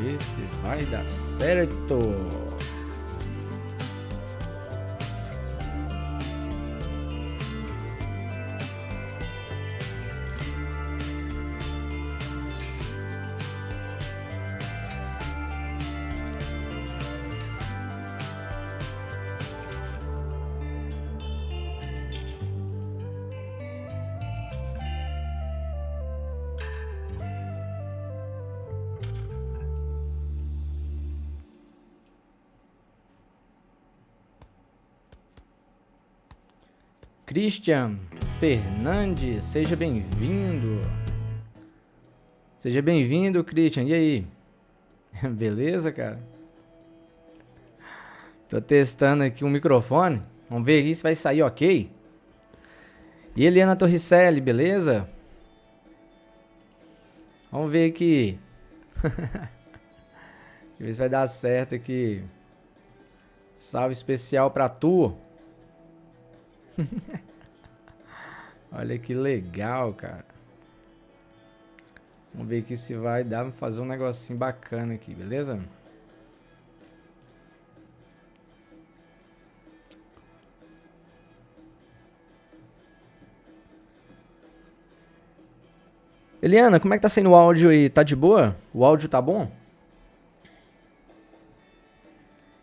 ver se vai dar certo. Christian Fernandes, seja bem-vindo. Seja bem-vindo, Christian. E aí? Beleza, cara? Tô testando aqui o microfone. Vamos ver aqui se vai sair ok. E Eliana Torricelli, beleza? Vamos ver aqui. Ver se vai dar certo aqui. Salve especial pra tu. Olha que legal, cara. Vamos ver aqui se vai dar pra fazer um negocinho bacana aqui, beleza? Eliana, como é que tá sendo o áudio aí? Tá de boa? O áudio tá bom?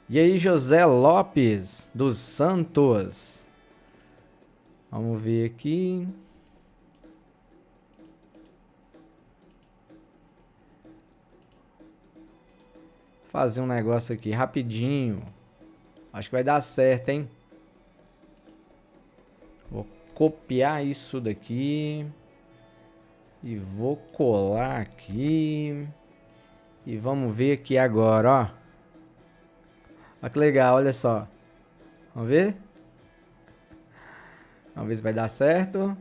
E aí, José Lopes dos Santos. Vamos ver aqui. Fazer um negócio aqui rapidinho. Acho que vai dar certo, hein? Vou copiar isso daqui. E vou colar aqui. E vamos ver aqui agora, ó. Olha que legal, olha só. Vamos ver? Vamos ver se vai dar certo.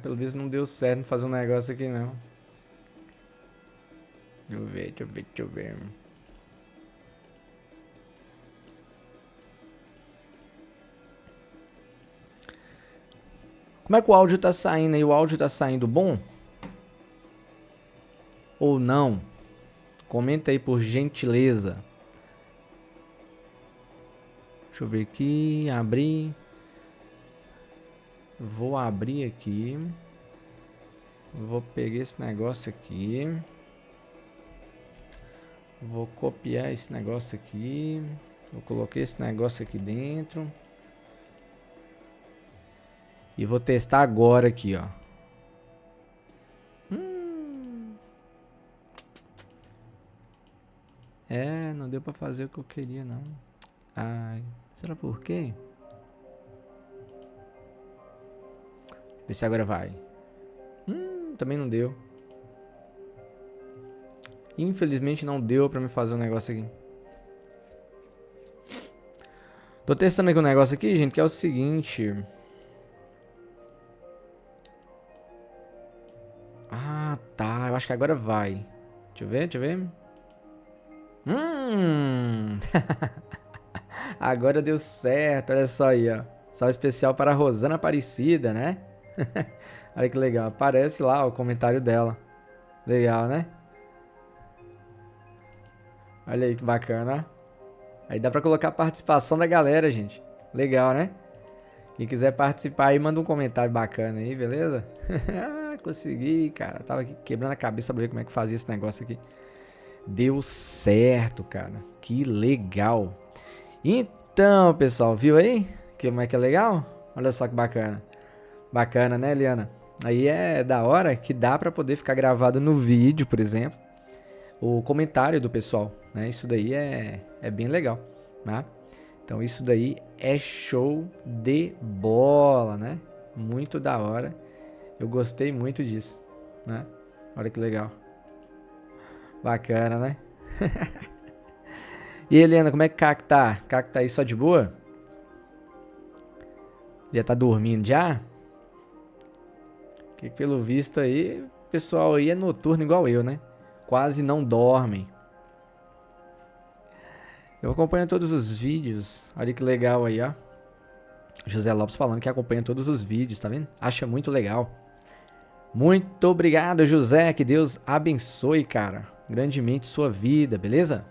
Pelo visto não deu certo fazer um negócio aqui, não. Deixa eu ver. Como é que o áudio tá saindo aí? O áudio tá saindo bom? Ou não? Comenta aí por gentileza. Deixa eu ver aqui, abrir. Vou abrir aqui. Vou pegar esse negócio aqui. Vou copiar esse negócio aqui. Vou colocar esse negócio aqui dentro. E vou testar agora aqui, ó. É, não deu pra fazer o que eu queria, não. Ai, será por quê? Vê se agora vai. Também não deu. Infelizmente não deu pra me fazer um negócio aqui. Tô testando aqui um negócio aqui, gente, que é o seguinte. Ah, tá. Eu acho que agora vai. Deixa eu ver. Agora deu certo. Olha só aí, ó. Salve especial para a Rosana Aparecida, né? Olha que legal. Aparece lá o comentário dela. Legal, né? Olha aí que bacana. Aí dá pra colocar a participação da galera, gente. Legal, né? Quem quiser participar aí, manda um comentário bacana aí, beleza? Consegui, cara. Tava aqui quebrando a cabeça pra ver como é que fazia esse negócio aqui. Deu certo, cara. Que legal. Então, pessoal, viu aí? Como é que é legal? Olha só que bacana. Bacana, né, Eliana? Aí é da hora que dá pra poder ficar gravado no vídeo, por exemplo, o comentário do pessoal, né? Isso daí é bem legal, né? Então isso daí é show de bola, né? Muito da hora. Eu gostei muito disso, né? Olha que legal. Bacana, né? E Eliana, como é que Caco tá? Caco tá aí só de boa? Já tá dormindo já? Porque pelo visto aí, o pessoal aí é noturno igual eu, né? Quase não dormem. Eu acompanho todos os vídeos. Olha que legal aí, ó. José Lopes falando que acompanha todos os vídeos, tá vendo? Acha muito legal. Muito obrigado, José. Que Deus abençoe, cara, grandemente sua vida, beleza?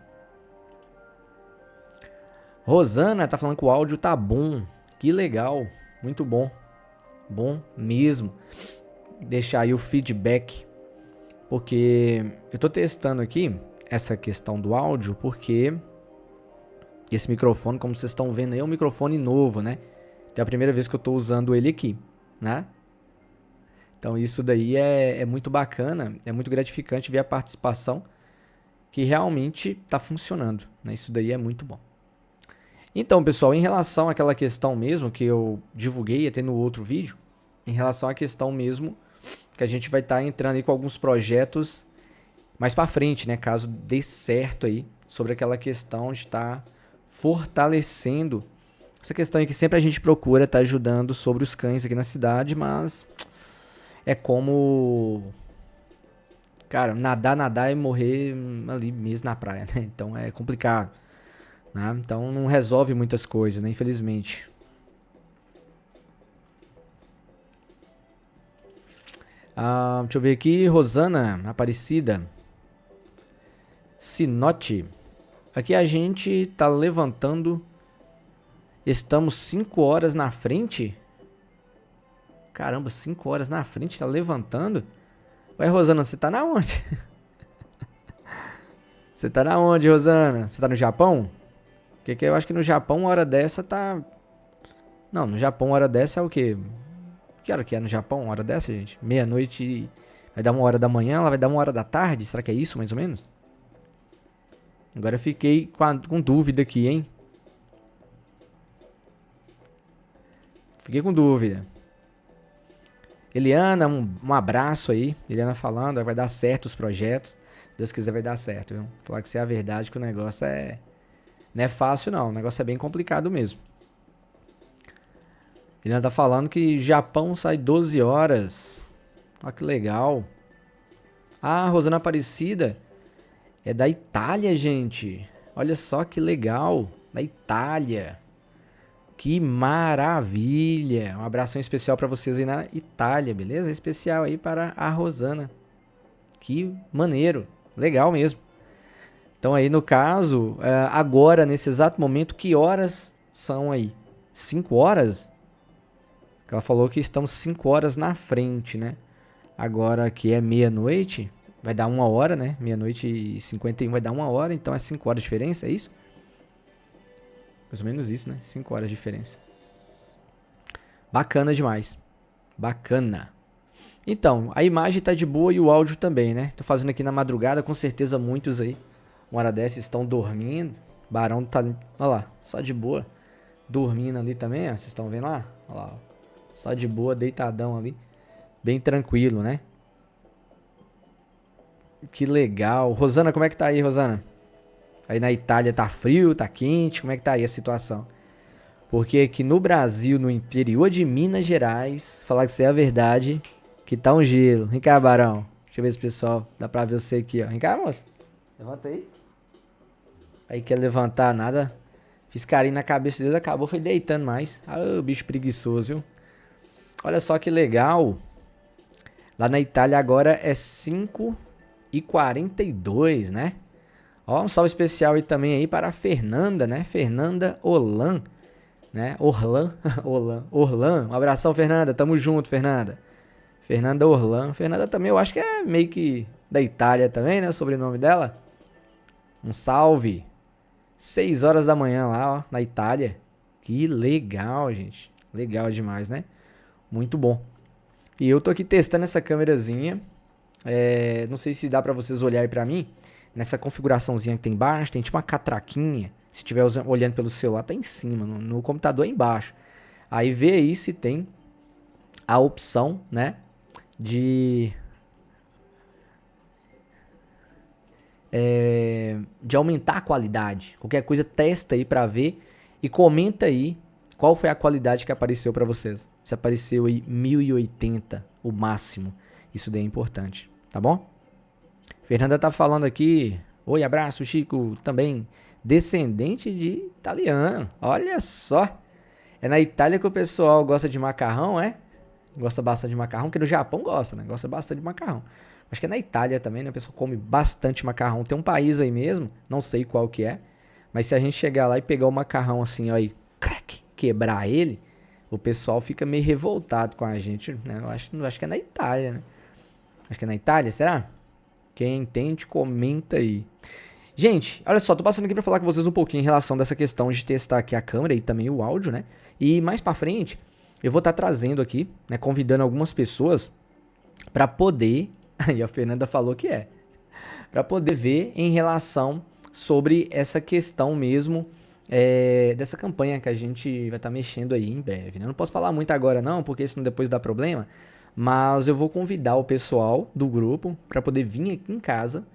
Rosana tá falando que o áudio tá bom. Que legal. Muito bom. Bom mesmo. Deixar aí o feedback. Porque eu tô testando aqui essa questão do áudio, porque esse microfone, como vocês estão vendo aí, é um microfone novo, né? Então é a primeira vez que eu tô usando ele aqui, né? Então isso daí é muito bacana, é muito gratificante ver a participação que realmente tá funcionando, né? Isso daí é muito bom. Então, pessoal, em relação àquela questão mesmo que eu divulguei até no outro vídeo, em relação à questão mesmo que a gente vai estar entrando aí com alguns projetos mais para frente, né? Caso dê certo aí, sobre aquela questão de estar fortalecendo essa questão aí que sempre a gente procura estar ajudando sobre os cães aqui na cidade, mas é como, cara, nadar e morrer ali mesmo na praia, né? Então é complicado, né? Então não resolve muitas coisas, né? Infelizmente. Deixa eu ver aqui, Rosana Aparecida Sinote. Aqui a gente tá levantando. Estamos 5 horas na frente. Caramba, 5 horas na frente, tá levantando? Ué, Rosana, você tá na onde? Você tá na onde, Rosana? Você tá no Japão? Porque eu acho que no Japão, uma hora dessa tá... Não, no Japão, uma hora dessa é o quê? Que hora que é no Japão, uma hora dessa, gente? Meia-noite, vai dar 1 hora da manhã, ela vai dar 1 hora da tarde? Será que é isso, mais ou menos? Agora eu fiquei com dúvida aqui, hein? Fiquei com dúvida. Eliana, um abraço aí. Eliana falando, vai dar certo os projetos. Se Deus quiser vai dar certo, viu? Falar que isso é a verdade, que o negócio não é fácil não, o negócio é bem complicado mesmo. Eliana tá falando que Japão sai 12 horas. Olha que legal. Ah, Rosana Aparecida é da Itália, gente. Olha só que legal. Da Itália. Que maravilha! Um abração especial para vocês aí na Itália, beleza? Especial aí para a Rosana. Que maneiro, legal mesmo. Então aí no caso, agora nesse exato momento, que horas são aí? 5 horas? Ela falou que estamos 5 horas na frente, né? Agora que é meia-noite, vai dar 1 hora, né? Meia-noite e 51 vai dar 1 hora, então é 5 horas de diferença, é isso? Mais ou menos isso, né? 5 horas de diferença. Bacana demais. Bacana. Então, a imagem tá de boa e o áudio também, né? Tô fazendo aqui na madrugada, com certeza muitos aí, uma hora dessa, estão dormindo. Barão tá, olha lá, só de boa. Dormindo ali também, ó. Vocês estão vendo lá? Olha lá, ó. Só de boa, deitadão ali. Bem tranquilo, né? Que legal. Rosana, como é que tá aí, Rosana? Aí na Itália tá frio, tá quente, como é que tá aí a situação? Porque aqui no Brasil, no interior de Minas Gerais, falar que isso é a verdade, que tá um gelo. Vem cá, Barão. Deixa eu ver se o pessoal, dá pra ver você aqui, ó. Vem cá, moço. Levanta aí. Aí quer levantar nada. Fiz carinho na cabeça dele, acabou, foi deitando mais. Ah, o bicho preguiçoso, viu? Olha só que legal. Lá na Itália agora é 5h42, né? Ó, um salve especial aí também aí para a Fernanda, né? Fernanda Orlan, né? Orlan, um abração, Fernanda. Tamo junto, Fernanda. Fernanda Orlan. Fernanda também, eu acho que é meio que da Itália também, né? O sobrenome dela. Um salve. 6 horas da manhã lá, ó, na Itália. Que legal, gente. Legal demais, né? Muito bom. E eu tô aqui testando essa câmerazinha. Não sei se dá pra vocês olharem pra mim. Nessa configuraçãozinha que tem embaixo, tem tipo uma catraquinha. Se estiver olhando pelo celular, tá em cima. No computador é embaixo. Aí vê aí se tem a opção, né? De aumentar a qualidade. Qualquer coisa, testa aí pra ver. E comenta aí qual foi a qualidade que apareceu pra vocês. Se apareceu aí 1080, o máximo. Isso daí é importante, tá bom? Fernanda tá falando aqui. Oi, abraço, Chico. Também descendente de italiano. Olha só. É na Itália que o pessoal gosta de macarrão, é? gosta bastante de macarrão, que no Japão gosta, né? Gosta bastante de macarrão. Acho que é na Itália também, né? A pessoa come bastante macarrão. Tem um país aí mesmo, não sei qual que é, mas se a gente chegar lá e pegar o macarrão assim, ó, e crack, quebrar ele, o pessoal fica meio revoltado com a gente, né? Eu acho que é na Itália, né? Acho que é na Itália, será? Quem entende, comenta aí. Gente, olha só, tô passando aqui pra falar com vocês um pouquinho em relação dessa questão de testar aqui a câmera e também o áudio, né? E mais pra frente, eu vou estar trazendo aqui, né, convidando algumas pessoas pra poder, aí a Fernanda falou que é, pra poder ver em relação sobre essa questão mesmo dessa campanha que a gente vai estar mexendo aí em breve, né? Eu não posso falar muito agora não, porque senão depois dá problema, mas eu vou convidar o pessoal do grupo pra poder vir aqui em casa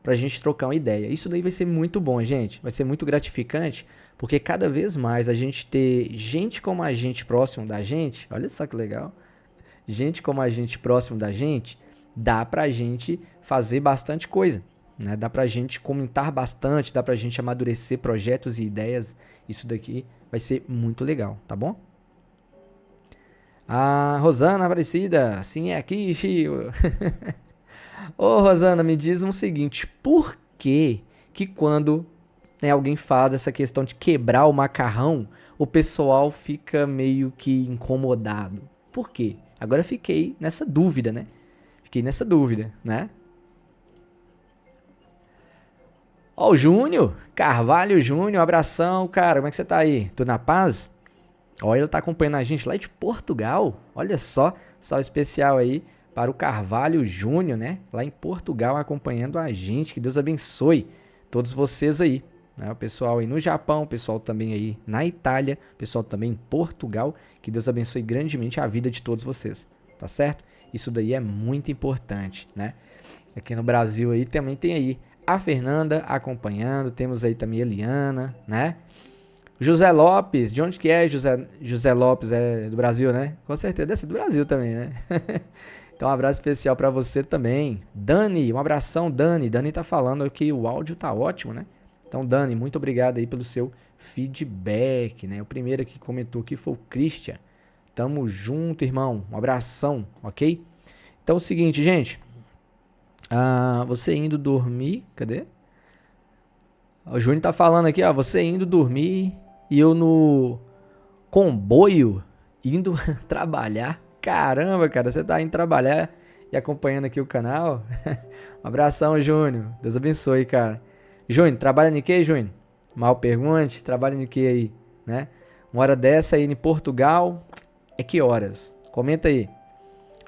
pra gente trocar uma ideia. Isso daí vai ser muito bom, gente. Vai ser muito gratificante, porque cada vez mais a gente ter gente como a gente próximo da gente, olha só que legal. Gente como a gente próximo da gente, dá pra gente fazer bastante coisa, né? Dá pra gente comentar bastante, dá pra gente amadurecer projetos e ideias. Isso daqui vai ser muito legal, tá bom? A Rosana Aparecida, sim, é aqui, Chio. Ô, Rosana, me diz o seguinte, por que que quando, né, alguém faz essa questão de quebrar o macarrão, o pessoal fica meio que incomodado? Por quê? Agora eu fiquei nessa dúvida, né? Fiquei nessa dúvida, né? Ó, o Júnior, Carvalho Júnior, abração, cara, como é que você tá aí? Tudo na paz? Ó, ele tá acompanhando a gente lá de Portugal. Olha só, salve especial aí para o Carvalho Júnior, né? Lá em Portugal acompanhando a gente. Que Deus abençoe todos vocês aí, né? O pessoal aí no Japão, o pessoal também aí na Itália, o pessoal também em Portugal. Que Deus abençoe grandemente a vida de todos vocês, tá certo? Isso daí é muito importante, né? Aqui no Brasil aí também tem aí a Fernanda acompanhando, temos aí também a Eliana, né? José Lopes, de onde que é José Lopes? É do Brasil, né? Com certeza, deve ser do Brasil também, né? Então um abraço especial pra você também. Dani, um abração, Dani. Dani tá falando que o áudio tá ótimo, né? Então, Dani, muito obrigado aí pelo seu feedback, né? O primeiro que comentou aqui foi o Christian. Tamo junto, irmão. Um abração, ok? Então é o seguinte, gente. Você indo dormir, cadê? O Júnior tá falando aqui, ó, você indo dormir e eu no comboio indo trabalhar. Caramba, cara, você tá indo trabalhar e acompanhando aqui o canal. Um abração, Júnior. Deus abençoe, cara. Júnior, trabalha em que, Júnior? Mal pergunte, trabalha em que aí, né? Uma hora dessa aí em Portugal, é que horas? Comenta aí.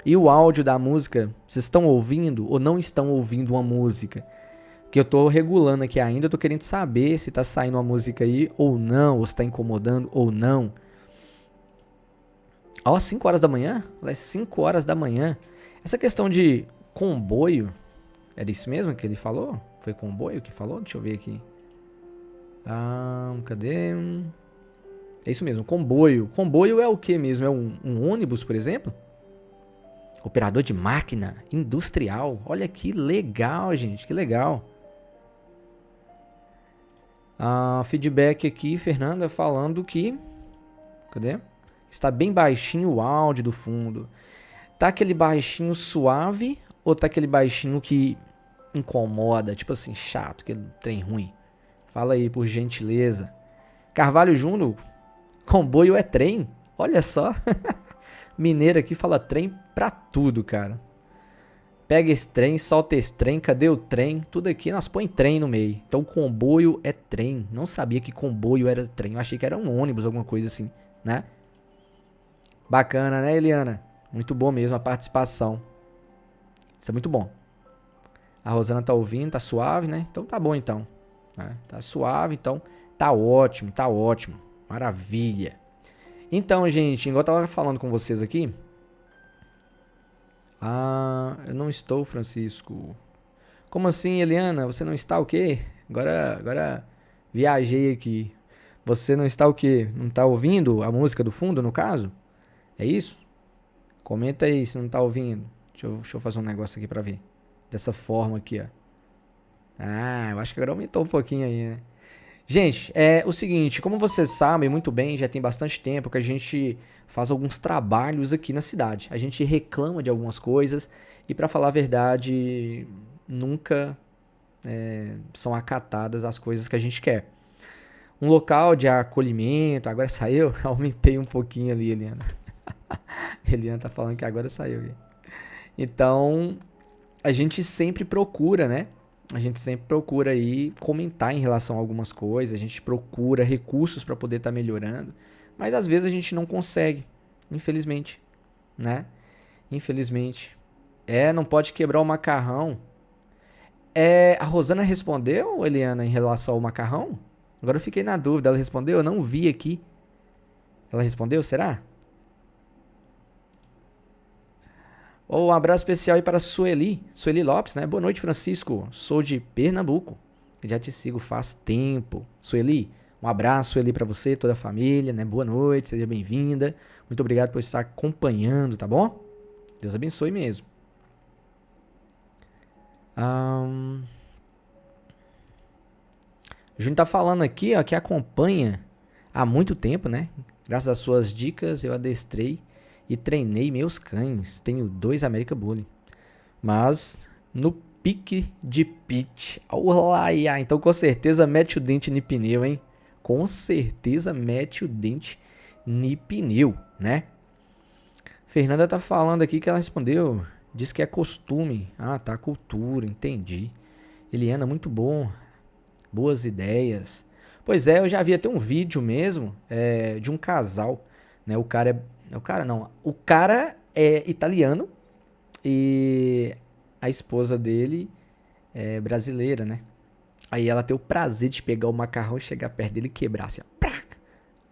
E o áudio da música, vocês estão ouvindo ou não estão ouvindo uma música? Que eu tô regulando aqui ainda, eu tô querendo saber se tá saindo uma música aí ou não, ou se tá incomodando ou não. Ó, 5 horas da manhã? É 5 horas da manhã. Essa questão de comboio, é disso mesmo que ele falou? Foi comboio que falou? Deixa eu ver aqui. Cadê? É isso mesmo, comboio. Comboio é o que mesmo? É um ônibus, por exemplo? Operador de máquina industrial. Olha que legal, gente, que legal. Feedback aqui, Fernanda, falando que... Cadê? Está bem baixinho o áudio do fundo. Tá aquele baixinho suave ou tá aquele baixinho que incomoda? Tipo assim, chato, aquele trem ruim. Fala aí, por gentileza. Carvalho Júnior, comboio é trem? Olha só. Mineiro aqui fala trem pra tudo, cara. Pega esse trem, solta esse trem, cadê o trem? Tudo aqui nós põe trem no meio. Então comboio é trem. Não sabia que comboio era trem. Eu achei que era um ônibus, alguma coisa assim, né? Bacana, né, Eliana? Muito bom mesmo a participação. Isso é muito bom. A Rosana tá ouvindo, tá suave, né? Então tá bom então. Né? Tá suave, então tá ótimo, tá ótimo. Maravilha. Então, gente, igual eu tava falando com vocês aqui. Eu não estou, Francisco. Como assim, Eliana? Você não está o quê? Agora viajei aqui. Você não está o quê? Não tá ouvindo a música do fundo, no caso? É isso? Comenta aí se não tá ouvindo. Deixa eu fazer um negócio aqui pra ver. Dessa forma aqui, ó. Eu acho que agora aumentou um pouquinho aí, né? Gente, é o seguinte, como vocês sabem muito bem, já tem bastante tempo que a gente faz alguns trabalhos aqui na cidade. A gente reclama de algumas coisas e, pra falar a verdade, nunca são acatadas as coisas que a gente quer. Um local de acolhimento, agora saiu? Aumentei um pouquinho ali, Eliana. Eliana tá falando que agora saiu. Então, a gente sempre procura, né? A gente sempre procura aí comentar em relação a algumas coisas, a gente procura recursos para poder estar melhorando, mas às vezes a gente não consegue, infelizmente, né? Infelizmente. Não pode quebrar o macarrão. A Rosana respondeu, Eliana, em relação ao macarrão? Agora eu fiquei na dúvida, ela respondeu? Eu não vi aqui. Ela respondeu, será? Um abraço especial aí para Sueli Lopes, né? Boa noite, Francisco. Sou de Pernambuco. Já te sigo faz tempo. Sueli, um abraço, Sueli, para você, toda a família, né? Boa noite, seja bem-vinda. Muito obrigado por estar acompanhando, tá bom? Deus abençoe mesmo. O Júnior tá falando aqui, ó, que acompanha há muito tempo, né? Graças às suas dicas, eu adestrei e treinei meus cães. Tenho 2 American Bully. Mas no pique de pitch. Olha, então com certeza mete o dente no pneu, hein? Com certeza mete o dente no pneu, né? Fernanda tá falando aqui que ela respondeu. Diz que é costume. Ah, tá, cultura, entendi. Eliana, muito bom. Boas ideias. Pois é, eu já vi até um vídeo mesmo de um casal, né? O cara é italiano e a esposa dele é brasileira, né? Aí ela tem o prazer de pegar o macarrão e chegar perto dele e quebrar assim, ó.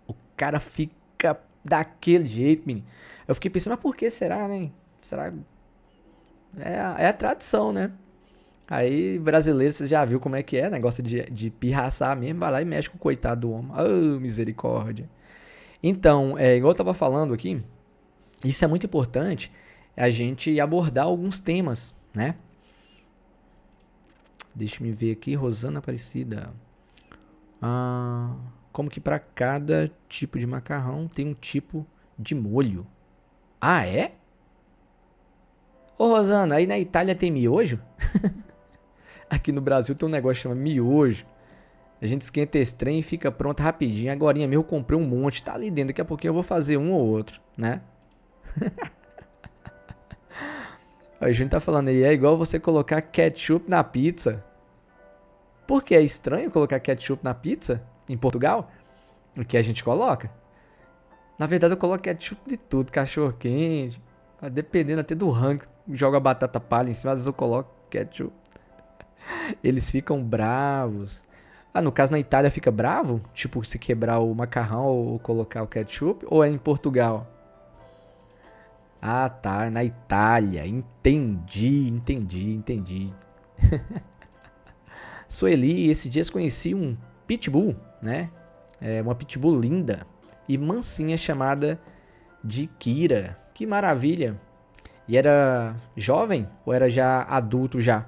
O cara fica daquele jeito, menino. Eu fiquei pensando, mas por que será, né? Será? É a tradição, né? Aí, brasileiro, você já viu como é que é, negócio de pirraçar mesmo, vai lá e mexe com o coitado do homem. Ah, misericórdia. Então, igual eu tava falando aqui, isso é muito importante, a gente abordar alguns temas, né? Deixa eu ver aqui, Rosana Aparecida. Como que para cada tipo de macarrão tem um tipo de molho? Ah, é? Ô, Rosana, aí na Itália tem miojo? Aqui no Brasil tem um negócio que chama miojo. A gente esquenta esse trem e fica pronto rapidinho. Agorinha mesmo eu comprei um monte, tá ali dentro. Daqui a pouquinho eu vou fazer um ou outro, né? A gente tá falando aí, é igual você colocar ketchup na pizza. Por que é estranho colocar ketchup na pizza em Portugal? O que a gente coloca? Na verdade eu coloco ketchup de tudo, cachorro quente. Dependendo até do rango, joga batata palha em cima, às vezes eu coloco ketchup. Eles ficam bravos. No caso na Itália fica bravo? Tipo, se quebrar o macarrão ou colocar o ketchup? Ou é em Portugal? Ah, tá, na Itália. Entendi. Sueli, esses dias conheci um pitbull, né? Uma pitbull linda e mansinha chamada de Kira. Que maravilha. E era jovem ou era já adulto já?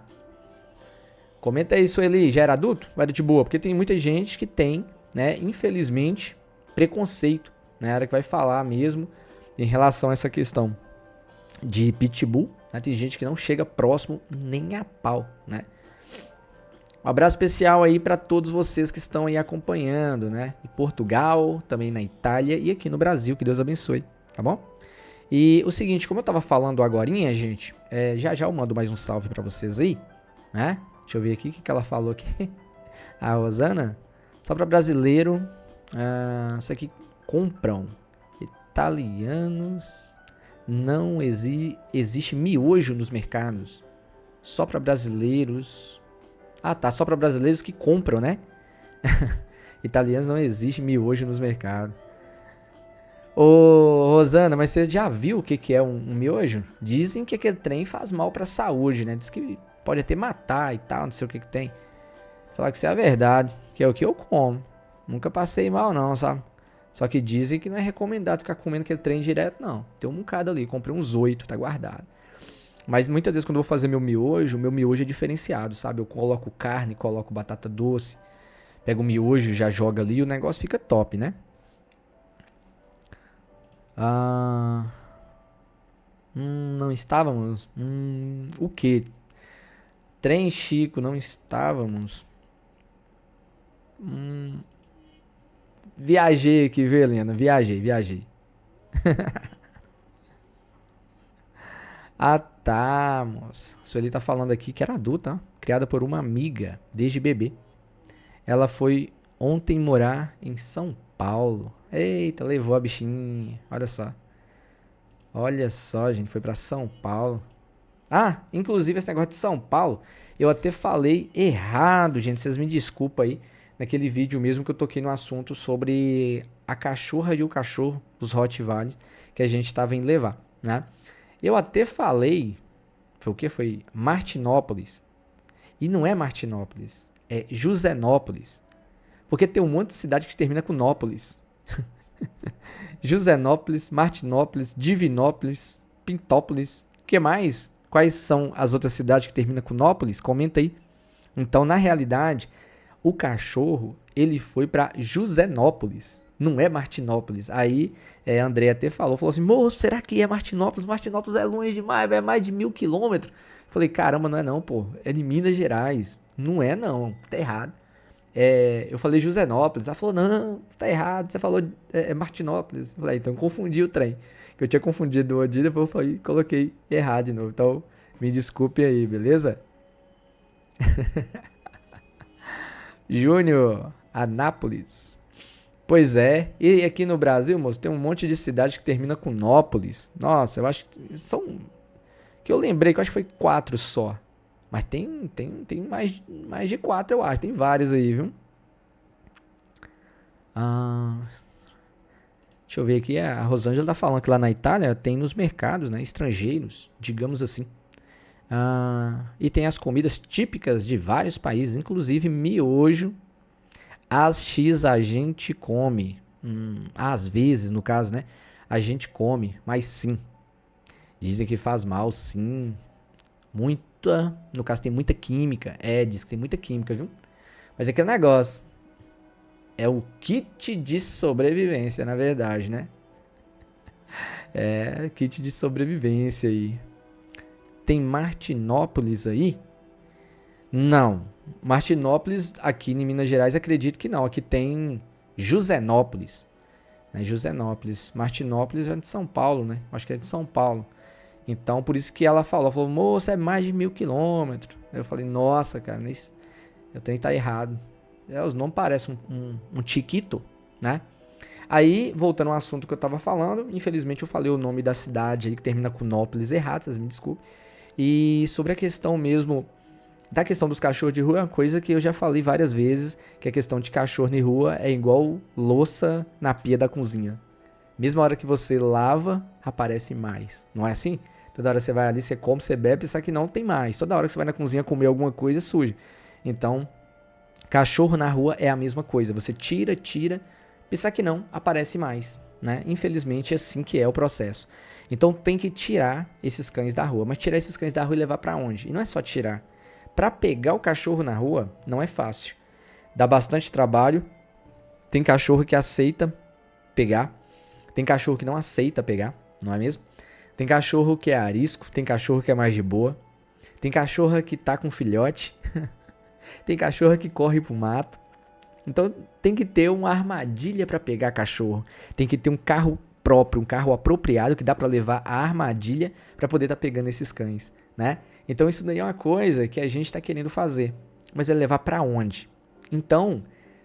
Comenta aí, Sueli, já era adulto? Vai de boa, porque tem muita gente que tem, né, infelizmente, preconceito, né, a hora que vai falar mesmo em relação a essa questão de pitbull, né, tem gente que não chega próximo nem a pau, né. Um abraço especial aí para todos vocês que estão aí acompanhando, né, em Portugal, também na Itália e aqui no Brasil, que Deus abençoe, tá bom? E o seguinte, como eu tava falando agorinha, gente, já eu mando mais um salve para vocês aí, né. Deixa eu ver aqui o que ela falou aqui. A Rosana. Só para brasileiro. Isso aqui compram. Italianos. Não existe miojo nos mercados. Só para brasileiros. Ah, tá. Só para brasileiros que compram, né? Italianos não existe miojo nos mercados. Ô, Rosana, mas você já viu o que é um miojo? Dizem que aquele trem faz mal para a saúde, né? Diz que pode até matar e tal, não sei o que tem. Falar que isso é a verdade, que é o que eu como. Nunca passei mal não, sabe? Só que dizem que não é recomendado ficar comendo aquele trem direto, não. Tem um bocado ali, comprei uns 8, tá guardado. Mas muitas vezes quando eu vou fazer meu miojo é diferenciado, sabe? Eu coloco carne, coloco batata doce, Pega o miojo, já joga ali e o negócio fica top, né? Ah, não estávamos? O quê? Trem Chico, não estávamos? Viajei aqui, viu, Helena? Viajei. Ah, tá, moça. A Sueli tá falando aqui que era adulta, ó, criada por uma amiga desde bebê. Ela foi ontem morar em São Paulo. Eita, levou a bichinha. Olha só. Olha só, gente, foi pra São Paulo. Ah, inclusive esse negócio de São Paulo, eu até falei errado, gente. Vocês me desculpem aí. Naquele vídeo mesmo que eu toquei no assunto sobre a cachorra e o cachorro, os Rottweilers, que a gente estava indo levar, né? Eu até falei, foi o que? Foi Martinópolis. E não é Martinópolis, é Josenópolis. Porque tem um monte de cidade que termina com Nópolis. Josenópolis, Martinópolis, Divinópolis, Pintópolis. O que mais? Quais são as outras cidades que terminam com Nópolis? Comenta aí. Então, na realidade, o cachorro, ele foi para Josenópolis. Não é Martinópolis. Aí, André até falou assim, moço, será que é Martinópolis? Martinópolis é longe demais, é mais de 1.000 quilômetros. Falei, caramba, não é não, pô. É de Minas Gerais. Não é não, tá errado. Eu falei Josenópolis. Ela falou, não, tá errado. Você falou Martinópolis. Eu falei, então eu confundi o trem. Que eu tinha confundido o dia, depois eu falei, coloquei errado de novo. Então, me desculpe aí, beleza? Júnior, Anápolis. Pois é, e aqui no Brasil, moço, tem um monte de cidade que termina com Nópolis. Nossa, eu acho que são. Que eu lembrei, que eu acho que foi 4 só. Mas tem mais de 4, eu acho. Tem vários aí, viu? Ah, deixa eu ver aqui. A Rosângela tá falando que lá na Itália tem nos mercados, né? Estrangeiros, digamos assim. E tem as comidas típicas de vários países, inclusive miojo. Às X a gente come. Às vezes, no caso, né? A gente come, mas sim. Dizem que faz mal, sim. Muita. No caso, tem muita química. Diz que tem muita química, viu? Mas é aquele negócio. É o kit de sobrevivência, na verdade, né? É, kit de sobrevivência aí. Tem Martinópolis aí? Não. Martinópolis, aqui em Minas Gerais, acredito que não. Aqui tem Josenópolis. Né? Josenópolis. Martinópolis é de São Paulo, né? Acho que é de São Paulo. Então, por isso que ela falou, moça, é mais de 1.000 quilômetros. Eu falei, nossa, cara, eu tenho que estar errado. Os nomes parecem um chiquito, né? Aí, voltando ao assunto que eu tava falando, infelizmente eu falei o nome da cidade aí que termina com Nópolis errado, vocês me desculpem. E sobre a questão mesmo, da questão dos cachorros de rua, é uma coisa que eu já falei várias vezes, que a questão de cachorro de rua é igual louça na pia da cozinha. Mesma hora que você lava, aparece mais. Não é assim? Toda hora você vai ali, você come, você bebe, só que não tem mais. Toda hora que você vai na cozinha comer alguma coisa, suja. Então, cachorro na rua é a mesma coisa. Você tira, pensar que não, aparece mais. Né? Infelizmente, é assim que é o processo. Então, tem que tirar esses cães da rua. Mas tirar esses cães da rua e levar para onde? E não é só tirar. Para pegar o cachorro na rua, não é fácil. Dá bastante trabalho. Tem cachorro que aceita pegar. Tem cachorro que não aceita pegar, não é mesmo? Tem cachorro que é arisco, tem cachorro que é mais de boa. Tem cachorro que tá com filhote. Tem cachorro que corre pro mato. Então tem que ter uma armadilha para pegar cachorro. Tem que ter um carro próprio, um carro apropriado que dá para levar a armadilha para poder estar pegando esses cães, né? Então isso daí é uma coisa que a gente está querendo fazer, mas é levar para onde? Então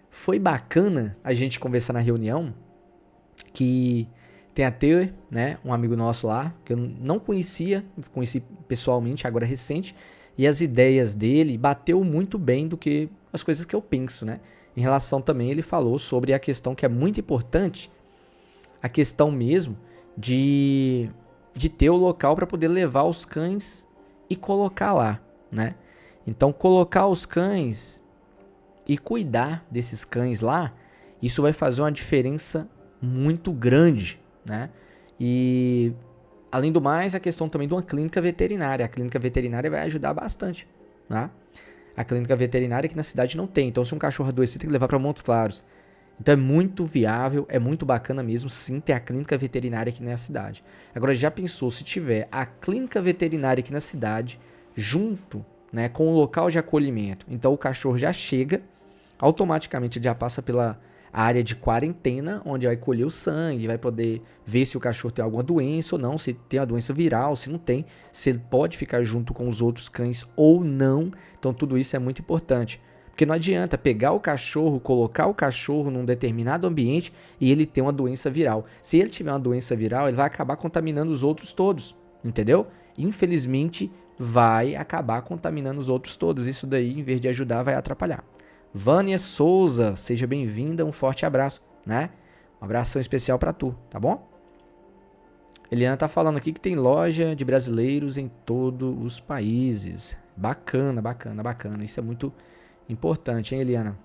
foi bacana a gente conversar na reunião que tem até, né, um amigo nosso lá que eu não conhecia, conheci pessoalmente agora recente, e as ideias dele bateu muito bem do que as coisas que eu penso, né? Em relação também, ele falou sobre a questão que é muito importante, a questão mesmo de ter o local para poder levar os cães e colocar lá, né? Então, colocar os cães e cuidar desses cães lá, isso vai fazer uma diferença muito grande, né? E, além do mais, a questão também de uma clínica veterinária. A clínica veterinária vai ajudar bastante, né? a clínica veterinária aqui na cidade não tem. Então, se um cachorro adoecer, tem que levar para Montes Claros. Então, é muito viável, é muito bacana mesmo, sim, ter a clínica veterinária aqui na cidade. Agora, já pensou se tiver a clínica veterinária aqui na cidade, junto, né, com o local de acolhimento? Então, o cachorro já chega, automaticamente ele já passa pela área de quarentena, onde vai colher o sangue, vai poder ver se o cachorro tem alguma doença ou não, se tem uma doença viral, se não tem, se ele pode ficar junto com os outros cães ou não. Então, tudo isso é muito importante. Porque não adianta pegar o cachorro, colocar o cachorro num determinado ambiente e ele ter uma doença viral. Se ele tiver uma doença viral, ele vai acabar contaminando os outros todos, entendeu? Infelizmente, vai acabar contaminando os outros todos. Isso daí, em vez de ajudar, vai atrapalhar. Vânia Souza, seja bem-vinda, um forte abraço, né? Um abração especial pra tu, tá bom? Eliana tá falando aqui que tem loja de brasileiros em todos os países. Bacana, bacana, bacana. Isso é muito importante, hein, Eliana?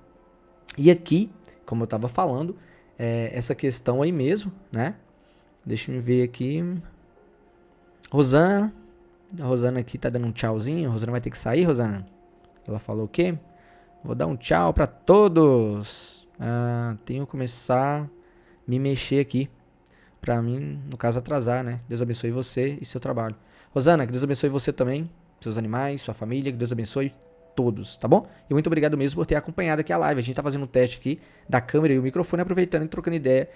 E aqui, como eu tava falando, essa questão aí mesmo, né? Deixa eu ver aqui. Rosana. A Rosana aqui tá dando um tchauzinho. A Rosana vai ter que sair, Rosana? Ela falou o quê? Vou dar um tchau pra todos. Tenho que começar a me mexer aqui. Pra mim, no caso, atrasar, né? Deus abençoe você e seu trabalho. Rosana, que Deus abençoe você também, seus animais, sua família. Que Deus abençoe todos, tá bom? E muito obrigado mesmo por ter acompanhado aqui a live. A gente tá fazendo um teste aqui da câmera e o microfone, aproveitando e trocando ideia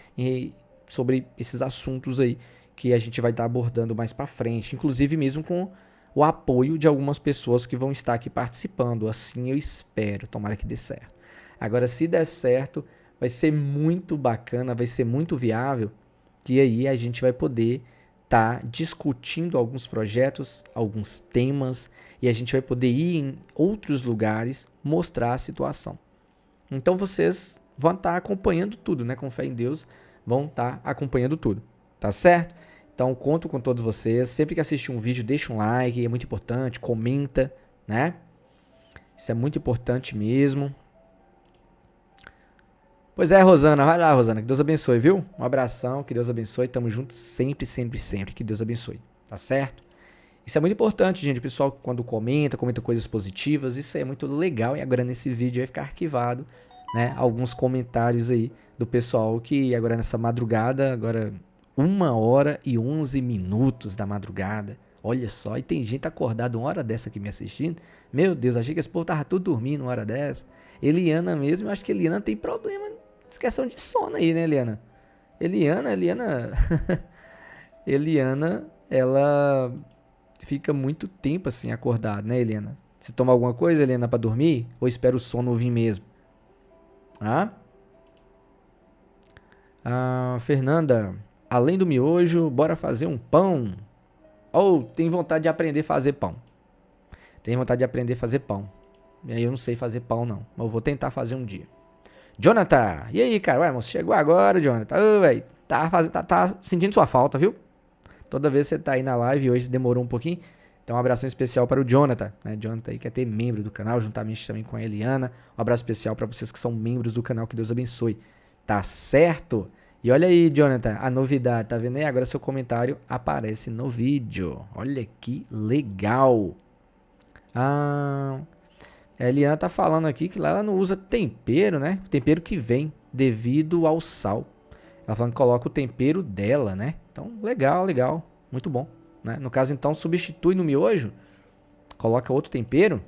sobre esses assuntos aí que a gente vai estar abordando mais pra frente. Inclusive mesmo com o apoio de algumas pessoas que vão estar aqui participando. Assim eu espero. Tomara que dê certo. Agora, se der certo, vai ser muito bacana, vai ser muito viável. E aí a gente vai poder estar discutindo alguns projetos, alguns temas. E a gente vai poder ir em outros lugares mostrar a situação. Então vocês vão estar acompanhando tudo, né? Com fé em Deus, vão estar acompanhando tudo. Tá certo? Então, conto com todos vocês. Sempre que assistir um vídeo, deixa um like, é muito importante. Comenta, né? Isso é muito importante mesmo. Pois é, Rosana. Vai lá, Rosana. Que Deus abençoe, viu? Um abração. Que Deus abençoe. Tamo junto sempre, sempre, sempre. Que Deus abençoe. Tá certo? Isso é muito importante, gente. O pessoal, quando comenta coisas positivas. Isso aí é muito legal. E agora nesse vídeo vai ficar arquivado, né? Alguns comentários aí do pessoal que agora nessa madrugada, agora 1h11 da madrugada. Olha só, e tem gente acordada uma hora dessa aqui me assistindo. Meu Deus, achei que esse povo tava tudo dormindo uma hora dessa. Eliana mesmo, eu acho que Eliana tem problema de questão de sono aí, né, Eliana? Eliana, Eliana, ela fica muito tempo assim acordada, né, Eliana? Você toma alguma coisa, Eliana, pra dormir? Ou espera o sono vir mesmo? Fernanda, além do miojo, bora fazer um pão? Ou tem vontade de aprender a fazer pão? Tem vontade de aprender a fazer pão. E aí eu não sei fazer pão não, mas eu vou tentar fazer um dia. Jonathan, e aí, cara? Ué, moço, chegou agora, Jonathan. Ô, velho, tá sentindo sua falta, viu? Toda vez que você tá aí na live, hoje demorou um pouquinho. Então um abração especial para o Jonathan, né? Jonathan aí quer ter membro do canal, juntamente também com a Eliana. Um abraço especial para vocês que são membros do canal, que Deus abençoe. Tá certo? E olha aí, Jonathan, a novidade, tá vendo aí? Agora seu comentário aparece no vídeo. Olha que legal. A Eliana tá falando aqui que lá ela não usa tempero, né? Tempero que vem devido ao sal. Ela falando que coloca o tempero dela, né? Então, legal, legal. Muito bom, né? No caso, então, substitui no miojo. Coloca outro tempero.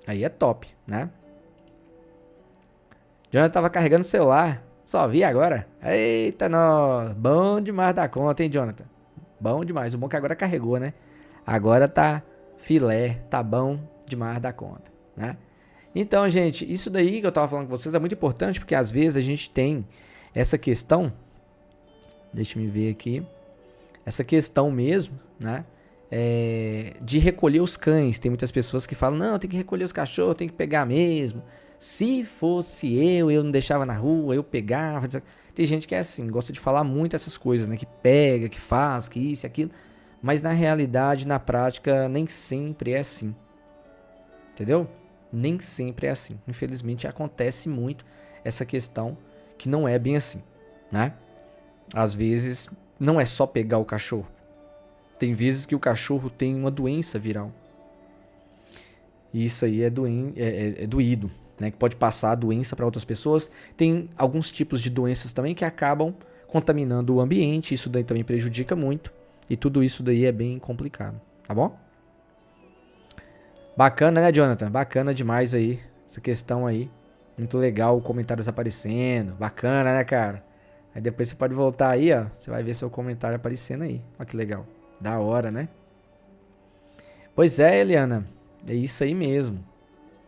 Aí é top, né? Jonathan tava carregando o celular. Só vi agora. Eita, nó. Bom demais da conta, hein, Jonathan? Bom demais. O bom é que agora carregou, né? Agora tá filé. Tá bom demais da conta, né? Então, gente, isso daí que eu tava falando com vocês é muito importante, porque às vezes a gente tem essa questão. Deixa eu ver aqui. Essa questão mesmo, né? De recolher os cães. Tem muitas pessoas que falam, não, tem que recolher os cachorros, tem que pegar mesmo. Se fosse eu não deixava na rua, eu pegava. Tem gente que é assim, gosta de falar muito essas coisas, né? Que pega, que faz, que isso e aquilo. Mas na realidade, na prática, nem sempre é assim. Entendeu? Nem sempre é assim. Infelizmente, acontece muito essa questão que não é bem assim, né? Às vezes, não é só pegar o cachorro. Tem vezes que o cachorro tem uma doença viral. E isso aí é doído, né? Que pode passar a doença para outras pessoas. Tem alguns tipos de doenças também que acabam contaminando o ambiente. Isso daí também prejudica muito. E tudo isso daí é bem complicado, tá bom? Bacana, né, Jonathan? Bacana demais aí, essa questão aí. Muito legal, comentários aparecendo. Bacana, né, cara? Aí depois você pode voltar aí, ó. Você vai ver seu comentário aparecendo aí. Olha que legal. Da hora, né? Pois é, Eliana. É isso aí mesmo,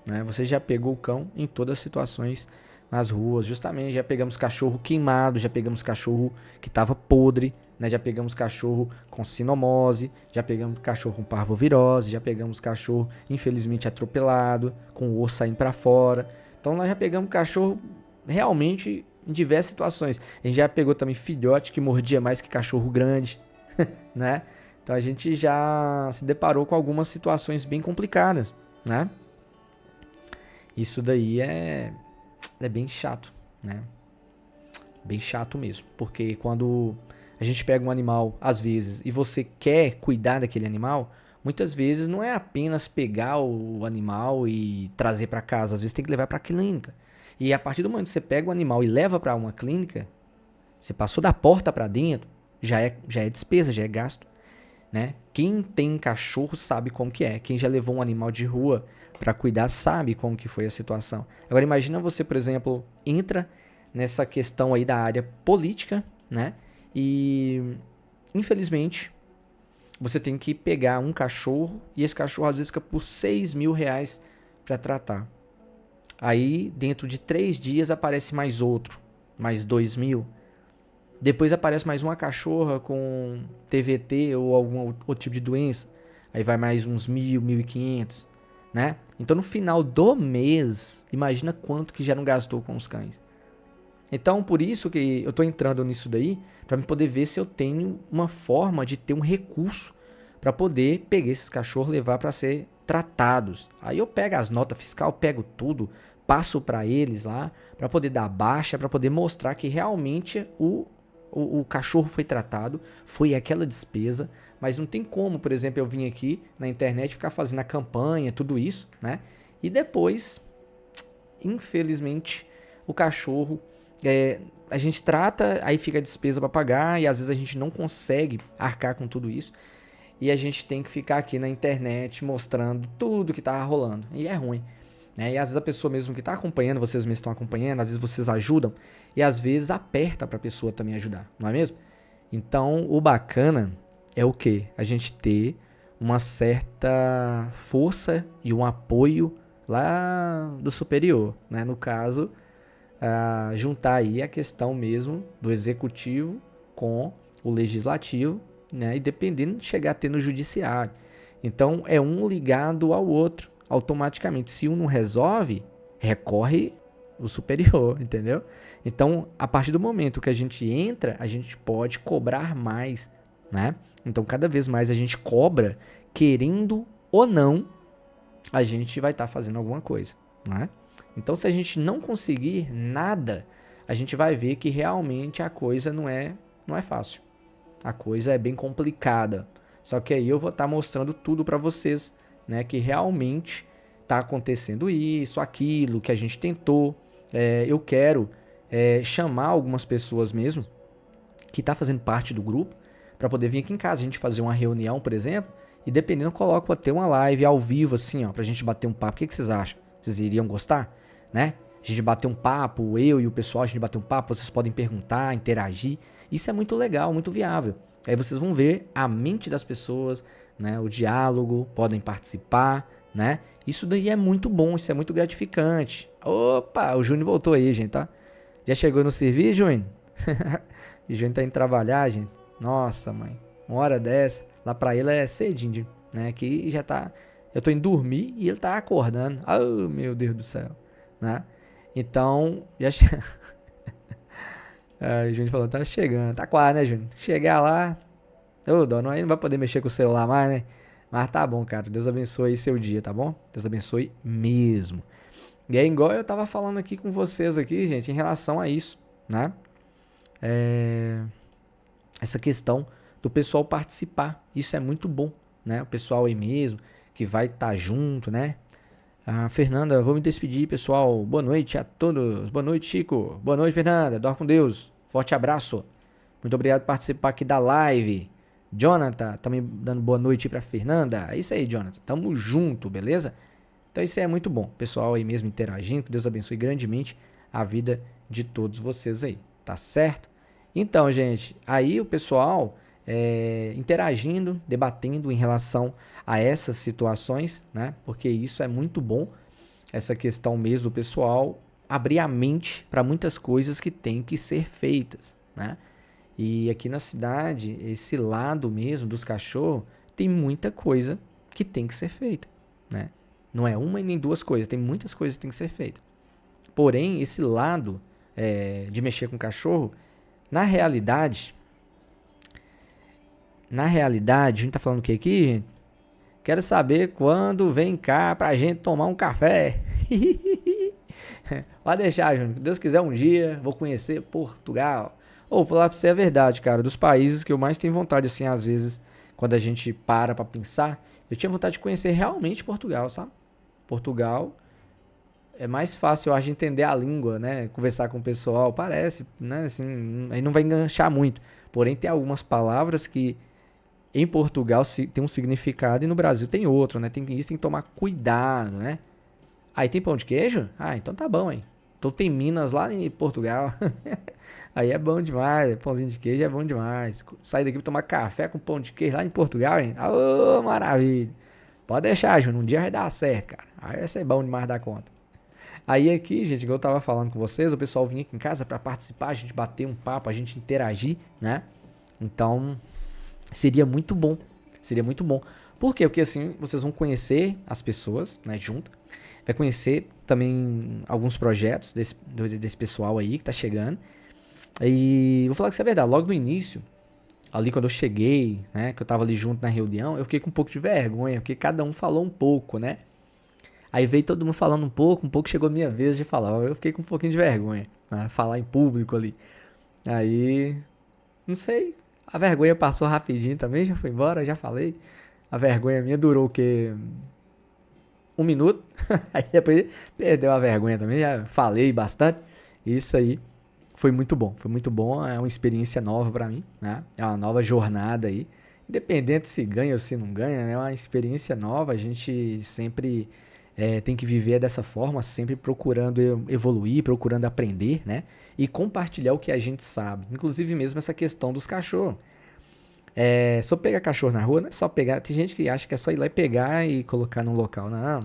né? Você já pegou o cão em todas as situações nas ruas, justamente. Já pegamos cachorro queimado, já pegamos cachorro que estava podre, né? Já pegamos cachorro com sinomose, já pegamos cachorro com parvovirose, já pegamos cachorro infelizmente atropelado, com o osso saindo para fora. Então nós já pegamos cachorro realmente em diversas situações. A gente já pegou também filhote que mordia mais que cachorro grande, né? Então a gente já se deparou com algumas situações bem complicadas, né? Isso daí é bem chato, né? Bem chato mesmo, porque quando a gente pega um animal, às vezes, e você quer cuidar daquele animal, muitas vezes não é apenas pegar o animal e trazer para casa, às vezes tem que levar para a clínica. E a partir do momento que você pega o animal e leva para uma clínica, você passou da porta para dentro, já é despesa, já é gasto, né? Quem tem cachorro sabe como que é. Quem já levou um animal de rua para cuidar sabe como que foi a situação. Agora imagina você, por exemplo, entra nessa questão aí da área política, né? E infelizmente você tem que pegar um cachorro e esse cachorro às vezes fica por R$ 6.000 para tratar. Aí dentro de 3 dias aparece mais outro, mais 2.000. Depois aparece mais uma cachorra com TVT ou algum outro tipo de doença. Aí vai mais uns 1.000, 1.500, né? Então no final do mês, imagina quanto que já não gastou com os cães. Então por isso que eu tô entrando nisso daí, para poder ver se eu tenho uma forma de ter um recurso para poder pegar esses cachorros e levar para ser tratados. Aí eu pego as notas fiscal, pego tudo, passo para eles lá, para poder dar baixa, para poder mostrar que realmente o cachorro foi tratado, foi aquela despesa, mas não tem como, por exemplo, eu vim aqui na internet ficar fazendo a campanha, tudo isso, né? E depois, infelizmente, o cachorro, a gente trata, aí fica a despesa para pagar e às vezes a gente não consegue arcar com tudo isso. E a gente tem que ficar aqui na internet mostrando tudo que tá rolando. E é ruim, né? E às vezes a pessoa mesmo que tá acompanhando, vocês mesmos estão acompanhando, às vezes vocês ajudam e às vezes aperta pra pessoa também ajudar, não é mesmo? Então, o bacana é o quê? A gente ter uma certa força e um apoio lá do superior, né? No caso, juntar aí a questão mesmo do executivo com o legislativo, né? E dependendo de chegar a ter no judiciário. Então, é um ligado ao outro automaticamente. Se um não resolve, recorre o superior, entendeu? Então, a partir do momento que a gente entra, a gente pode cobrar mais, né? Então, cada vez mais a gente cobra, querendo ou não, a gente vai estar fazendo alguma coisa, né? Então, se a gente não conseguir nada, a gente vai ver que realmente a coisa não é fácil. A coisa é bem complicada. Só que aí eu vou estar mostrando tudo para vocês, né? Que realmente está acontecendo isso, aquilo, que a gente tentou. Eu quero chamar algumas pessoas mesmo que tá fazendo parte do grupo para poder vir aqui em casa, a gente fazer uma reunião, por exemplo, e dependendo eu coloco até uma live ao vivo assim, ó, pra gente bater um papo. O que vocês acham? Vocês iriam gostar, né? A gente bater um papo, eu e o pessoal, a gente bater um papo, vocês podem perguntar, interagir. Isso é muito legal, muito viável. Aí vocês vão ver a mente das pessoas, né? O diálogo, podem participar, né? Isso daí é muito bom, isso é muito gratificante. Opa, o Júnior voltou aí, gente, tá? Já chegou no serviço, Júnior? O Júnior tá indo trabalhar, gente. Nossa, mãe. Uma hora dessa, lá pra ele é cedinho, né? Aqui já tá... Eu tô indo dormir e ele tá acordando. Oh, meu Deus do céu, né? Então, já... o Júnior falou, tá chegando. Tá quase, né, Júnior? Chegar lá... Ô, Dona, aí não vai poder mexer com o celular mais, né? Mas tá bom, cara. Deus abençoe aí seu dia, tá bom? Deus abençoe mesmo. E aí, igual eu tava falando aqui com vocês aqui, gente, em relação a isso, né? Essa questão do pessoal participar. Isso é muito bom, né? O pessoal aí mesmo, que vai estar junto, né? A Fernanda, vou me despedir, pessoal. Boa noite a todos. Boa noite, Chico. Boa noite, Fernanda. Dorme com Deus. Forte abraço. Muito obrigado por participar aqui da live. Jonathan, também dando boa noite pra Fernanda. É isso aí, Jonathan. Tamo junto, beleza? Então isso aí é muito bom. Pessoal aí mesmo interagindo. Que Deus abençoe grandemente a vida de todos vocês aí. Tá certo? Então, gente, aí o pessoal interagindo, debatendo em relação a essas situações, né? Porque isso é muito bom, essa questão mesmo do pessoal abrir a mente para muitas coisas que têm que ser feitas, né? E aqui na cidade, esse lado mesmo dos cachorros, tem muita coisa que tem que ser feita, né? Não é uma e nem duas coisas, tem muitas coisas que tem que ser feitas. Porém, esse lado de mexer com cachorro, na realidade, a gente tá falando o que aqui, gente? Quero saber quando vem cá pra gente tomar um café. Pode deixar, Júnior. Se Deus quiser um dia, vou conhecer Portugal. Ou, pra falar pra você a verdade, cara, dos países que eu mais tenho vontade, assim, às vezes, quando a gente para pra pensar, eu tinha vontade de conhecer realmente Portugal, sabe? Portugal é mais fácil, eu acho, de entender a língua, né? Conversar com o pessoal, parece, né? Assim, aí não vai enganchar muito. Porém, tem algumas palavras que em Portugal tem um significado e no Brasil tem outro, né? Isso tem que tomar cuidado, né? Aí tem pão de queijo? Ah, então tá bom, hein? Então tem Minas lá em Portugal. Aí é bom demais, pãozinho de queijo é bom demais. Sair daqui pra tomar café com pão de queijo lá em Portugal, hein? Ô, maravilha. Pode deixar, Júnior, um dia vai dar certo, cara. Aí vai ser bom demais da conta. Aí aqui, gente, igual eu tava falando com vocês, o pessoal vinha aqui em casa pra participar, a gente bater um papo, a gente interagir, né? Então, seria muito bom. Seria muito bom. Por quê? Porque assim vocês vão conhecer as pessoas, né, junto. Vai conhecer também alguns projetos desse pessoal aí que tá chegando. E vou falar que isso é verdade. Logo no início, ali quando eu cheguei, né, que eu tava ali junto na reunião, eu fiquei com um pouco de vergonha, porque cada um falou um pouco, né? Aí veio todo mundo falando um pouco chegou a minha vez de falar. Eu fiquei com um pouquinho de vergonha, né, falar em público ali. Aí, não sei, a vergonha passou rapidinho também, já foi embora, já falei. A vergonha minha durou o quê? Um minuto. Aí depois perdeu a vergonha também, já falei bastante. Isso aí foi muito bom, é uma experiência nova pra mim, né? É uma nova jornada aí. Independente se ganha ou se não ganha, né? É uma experiência nova, a gente sempre tem que viver dessa forma, sempre procurando evoluir, procurando aprender, né? E compartilhar o que a gente sabe. Inclusive mesmo essa questão dos cachorros. Se eu pegar cachorro na rua, não é só pegar. Tem gente que acha que é só ir lá e pegar e colocar num local. Não,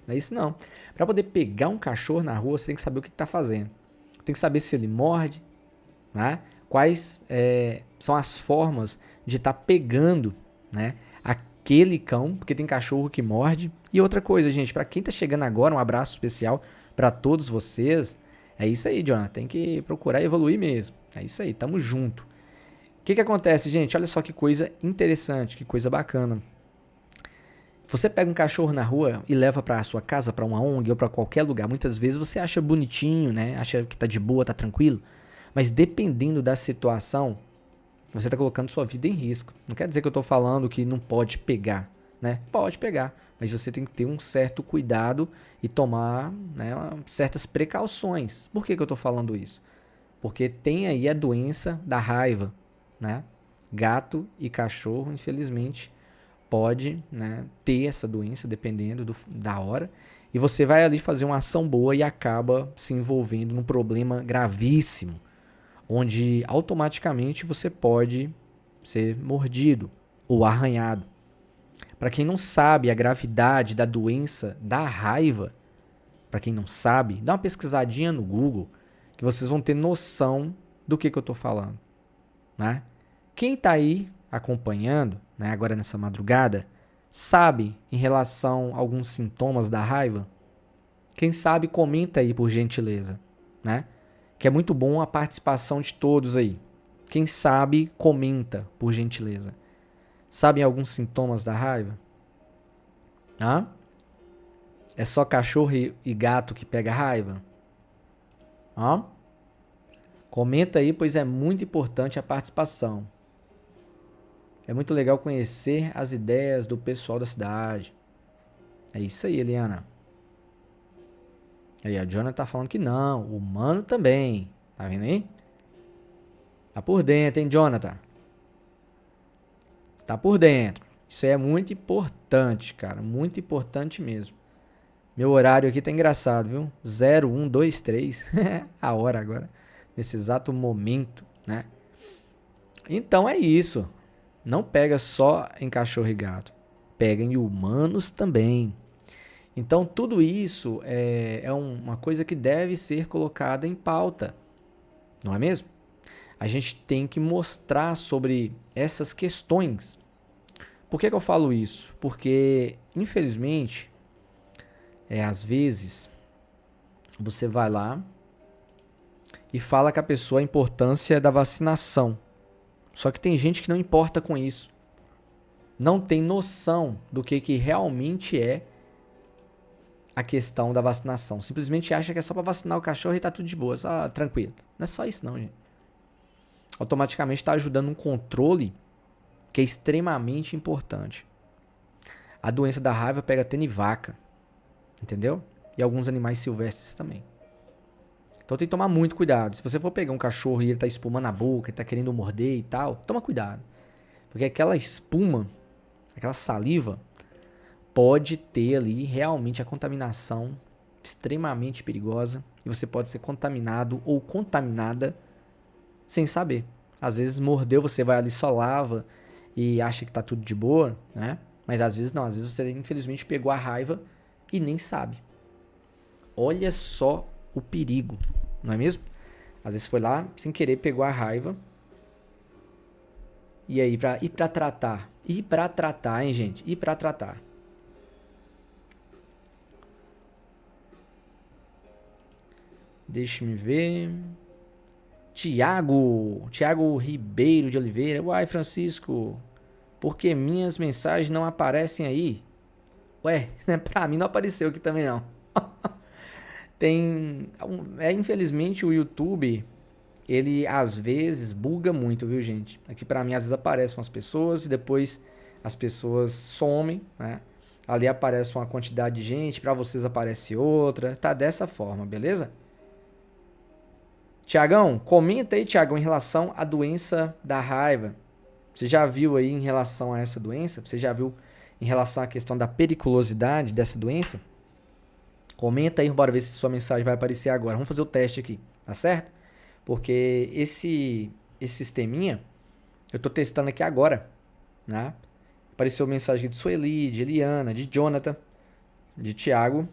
não é isso não. Para poder pegar um cachorro na rua, você tem que saber o que está fazendo. Tem que saber se ele morde, né? Quais são as formas de estar pegando, né, aquele cão, porque tem cachorro que morde. E outra coisa, gente, para quem tá chegando agora, um abraço especial para todos vocês. É isso aí, Jonathan. Tem que procurar evoluir mesmo. É isso aí, tamo junto. O que acontece, gente? Olha só que coisa interessante, que coisa bacana. Você pega um cachorro na rua e leva para sua casa, para uma ONG ou para qualquer lugar. Muitas vezes você acha bonitinho, né? Acha que tá de boa, tá tranquilo. Mas dependendo da situação, você tá colocando sua vida em risco. Não quer dizer que eu tô falando que não pode pegar, né? Pode pegar, mas você tem que ter um certo cuidado e tomar, né, certas precauções. Por que eu tô falando isso? Porque tem aí a doença da raiva, né? Gato e cachorro, infelizmente, pode, né, ter essa doença dependendo da hora. E você vai ali fazer uma ação boa e acaba se envolvendo num problema gravíssimo, onde automaticamente você pode ser mordido ou arranhado. Para quem não sabe a gravidade da doença da raiva, para quem não sabe, dá uma pesquisadinha no Google que vocês vão ter noção do que eu estou falando, né? Quem está aí acompanhando, né, agora nessa madrugada, sabe em relação a alguns sintomas da raiva? Quem sabe comenta aí por gentileza, né? Que é muito bom a participação de todos aí. Quem sabe comenta por gentileza. Sabem alguns sintomas da raiva? Hã? É só cachorro e gato que pega raiva? Hã? Comenta aí, pois é muito importante a participação. É muito legal conhecer as ideias do pessoal da cidade. É isso aí, Eliana. Aí a Jonathan tá falando que não, o humano também. Tá vendo aí? Tá por dentro, hein, Jonathan? Tá por dentro. Isso aí é muito importante, cara. Muito importante mesmo. Meu horário aqui tá engraçado, viu? 0123. A hora agora. Nesse exato momento, né? Então é isso. Não pega só em cachorro e gato. Pega em humanos também. Então tudo isso é uma coisa que deve ser colocada em pauta. Não é mesmo? A gente tem que mostrar sobre essas questões. Por que eu falo isso? Porque, infelizmente, às vezes, você vai lá e fala com a pessoa a importância da vacinação. Só que tem gente que não importa com isso. Não tem noção do que realmente é a questão da vacinação. Simplesmente acha que é só para vacinar o cachorro e tá tudo de boa, só tranquilo. Não é só isso não, gente. Automaticamente está ajudando um controle que é extremamente importante. A doença da raiva pega até em vaca, entendeu? E alguns animais silvestres também. Então tem que tomar muito cuidado. Se você for pegar um cachorro e ele tá espumando a boca, ele tá querendo morder e tal, toma cuidado. Porque aquela espuma, aquela saliva, pode ter ali realmente a contaminação extremamente perigosa. E você pode ser contaminado ou contaminada sem saber. Às vezes mordeu, você vai ali só lava e acha que tá tudo de boa, né? Mas às vezes não, às vezes você infelizmente pegou a raiva e nem sabe. Olha só o perigo, não é mesmo? Às vezes foi lá, sem querer, pegou a raiva. E aí, ir pra tratar. Ir pra tratar, hein, gente? Ir pra tratar. Deixa-me ver... Tiago Ribeiro de Oliveira. Uai, Francisco, por que minhas mensagens não aparecem aí? Ué, pra mim não apareceu aqui também não. Infelizmente o YouTube, ele às vezes buga muito, viu, gente? Aqui pra mim às vezes aparecem umas pessoas e depois as pessoas somem, né? Ali aparece uma quantidade de gente, pra vocês aparece outra. Tá dessa forma, beleza? Tiagão, comenta aí, Tiagão, em relação à doença da raiva. Você já viu aí em relação a essa doença? Você já viu em relação à questão da periculosidade dessa doença? Comenta aí, bora ver se sua mensagem vai aparecer agora. Vamos fazer o teste aqui, tá certo? Porque esse sisteminha, eu tô testando aqui agora, né? Apareceu mensagem de Sueli, de Eliana, de Jonathan, de Tiago.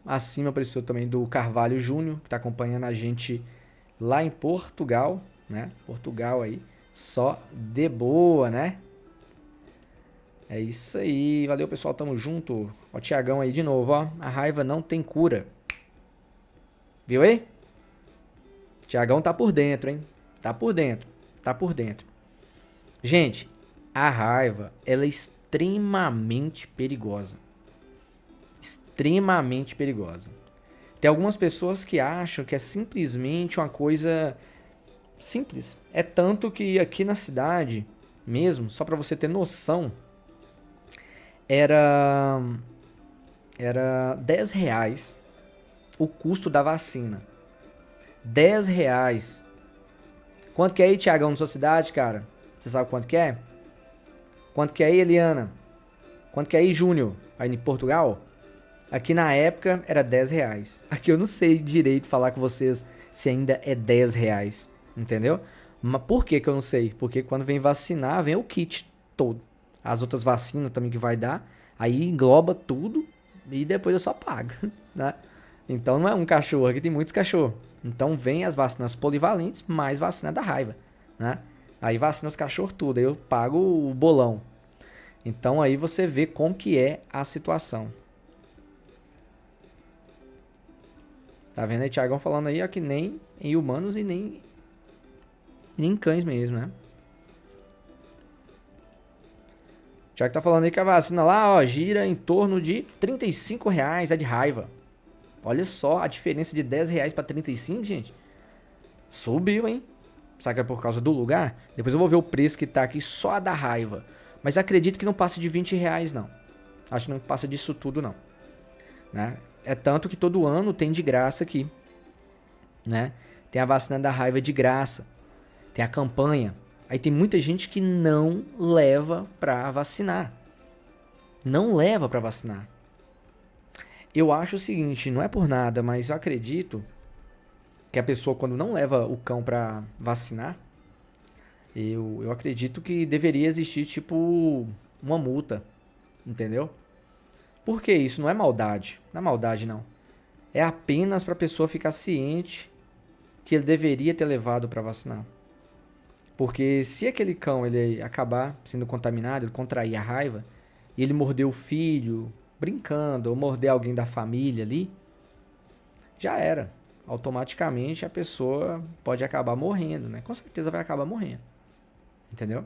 Acima apareceu também do Carvalho Júnior, que tá acompanhando a gente lá em Portugal, né? Portugal aí, só de boa, né? É isso aí, valeu pessoal, tamo junto. Ó, o Tiagão aí de novo, ó. A raiva não tem cura. Viu aí? Tiagão tá por dentro, hein? Tá por dentro, tá por dentro. Gente, a raiva, ela é extremamente perigosa. Extremamente perigosa. Tem algumas pessoas que acham que é simplesmente uma coisa simples. É tanto que aqui na cidade mesmo, só para você ter noção, era R$10 o custo da vacina. R$10. Quanto que é aí, Tiagão, na sua cidade, cara? Você sabe quanto que é? Quanto que é aí, Eliana? Quanto que é aí, Júnior? Aí em Portugal? Aqui na época era R$10. Aqui eu não sei direito falar com vocês se ainda é R$10. Entendeu? Mas por que eu não sei? Porque quando vem vacinar, vem o kit todo. As outras vacinas também que vai dar. Aí engloba tudo e depois eu só pago. Né? Então não é um cachorro, aqui tem muitos cachorros. Então vem as vacinas polivalentes mais vacina da raiva. Né? Aí vacina os cachorros tudo. Aí eu pago o bolão. Então aí você vê como que é a situação. Tá vendo aí, Thiagão falando aí, ó, que nem em humanos e nem em cães mesmo, né? O Thiago tá falando aí que a vacina lá, ó, gira em torno de R$35, é de raiva. Olha só a diferença de R$10 para 35, gente. Subiu, hein? Será que é por causa do lugar? Depois eu vou ver o preço que tá aqui só a da raiva. Mas acredito que não passa de R$20, não. Acho que não passa disso tudo, não. Né? É tanto que todo ano tem de graça aqui, né? Tem a vacina da raiva de graça. Tem a campanha. Aí tem muita gente que não leva pra vacinar. Não leva pra vacinar. Eu acho o seguinte, não é por nada, mas eu acredito que a pessoa, quando não leva o cão pra vacinar, eu acredito que deveria existir, tipo, uma multa, entendeu? Porque isso não é maldade. Não é maldade, não. É apenas pra pessoa ficar ciente que ele deveria ter levado pra vacinar. Porque se aquele cão ele acabar sendo contaminado, ele contrair a raiva, e ele morder o filho, brincando, ou morder alguém da família ali, já era. Automaticamente a pessoa pode acabar morrendo, né? Com certeza vai acabar morrendo. Entendeu?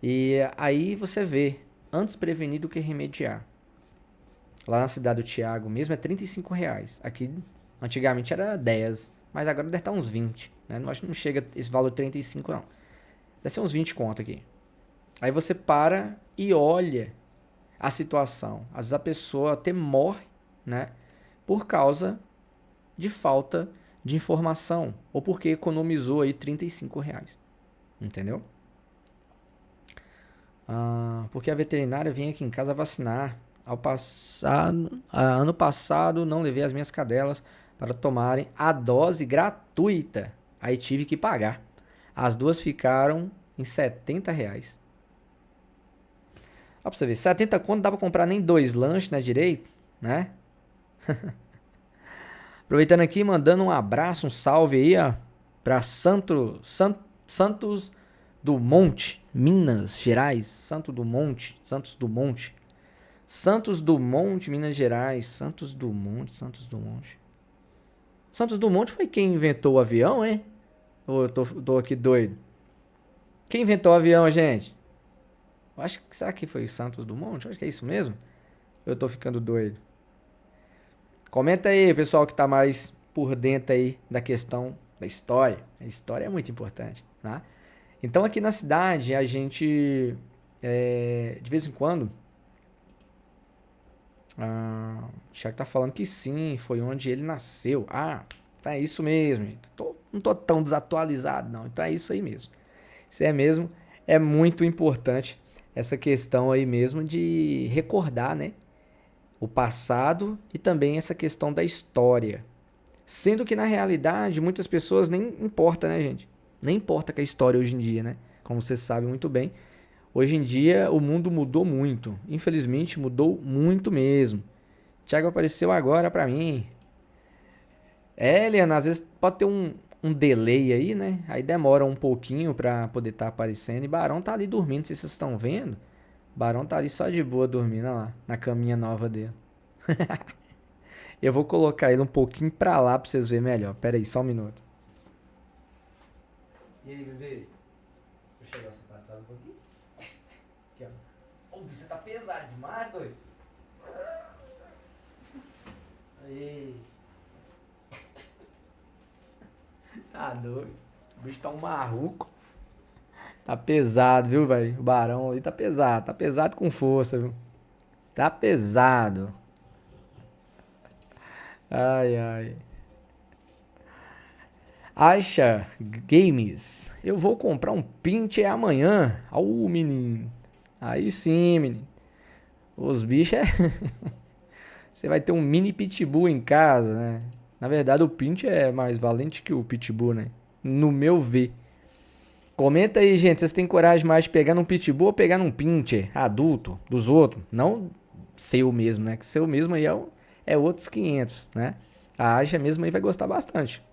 E aí você vê, antes prevenir do que remediar. Lá na cidade do Thiago mesmo é R$ 35. Aqui antigamente era 10, mas agora deve estar uns 20, né? Não acho que não chega esse valor de 35 não. Deve ser uns 20 conto aqui. Aí você para e olha a situação. Às vezes a pessoa até morre, né? Por causa de falta de informação. Ou porque economizou aí R$ 35. Entendeu? Porque a veterinária vinha aqui em casa vacinar. Ano passado não levei as minhas cadelas para tomarem a dose gratuita. Aí tive que pagar. As duas ficaram em R$ 70. Ó pra você ver, 70 conto dá pra comprar nem 2 lanches, né, direito, né? Aproveitando aqui, mandando um abraço, um salve aí, ó, pra Santos do Monte, Minas Gerais. Santos do Monte, Minas Gerais. Santos do Monte. Santos do Monte foi quem inventou o avião, hein? Ou eu tô aqui doido? Quem inventou o avião, gente? Eu acho que, será que foi Santos Dumont? Eu acho que é isso mesmo. Eu tô ficando doido. Comenta aí, pessoal que tá mais por dentro aí da questão da história. A história é muito importante, né? Então aqui na cidade a gente, de vez em quando, o Thiago tá falando que sim, foi onde ele nasceu. É isso mesmo. Não tô tão desatualizado não, então é isso aí mesmo. Isso é mesmo, é muito importante essa questão aí mesmo de recordar, né? O passado e também essa questão da história. Sendo que na realidade muitas pessoas nem importa, né, gente? Nem importa com a história hoje em dia, né? Como você sabe muito bem. Hoje em dia o mundo mudou muito. Infelizmente mudou muito mesmo. Thiago apareceu agora pra mim. Eliana, às vezes pode ter um delay aí, né? Aí demora um pouquinho pra poder estar aparecendo. E Barão tá ali dormindo, se vocês estão vendo. Barão tá ali só de boa dormindo, olha lá, na caminha nova dele. Eu vou colocar ele um pouquinho pra lá pra vocês verem melhor. Pera aí, só um minuto. E aí, bebê? Deixa eu chegar você pra trás um pouquinho. Aqui, ó. Ô, você tá pesado demais, doido. Aí. Tá doido. O bicho tá um marruco. Tá pesado, viu, velho? O Barão ali tá pesado. Tá pesado com força, viu? Tá pesado. Ai, ai. Aisha Games. Eu vou comprar um Pincher amanhã. Menino. Aí sim, menino. Os bichos é... Você vai ter um mini pitbull em casa, né? Na verdade, o Pincher é mais valente que o pitbull, né? No meu ver. Comenta aí, gente. Vocês têm coragem mais de pegar num pitbull ou pegar num pincher adulto dos outros? Não seu mesmo, né? Que seu mesmo aí é outros 500, né? A Aja mesmo aí vai gostar bastante,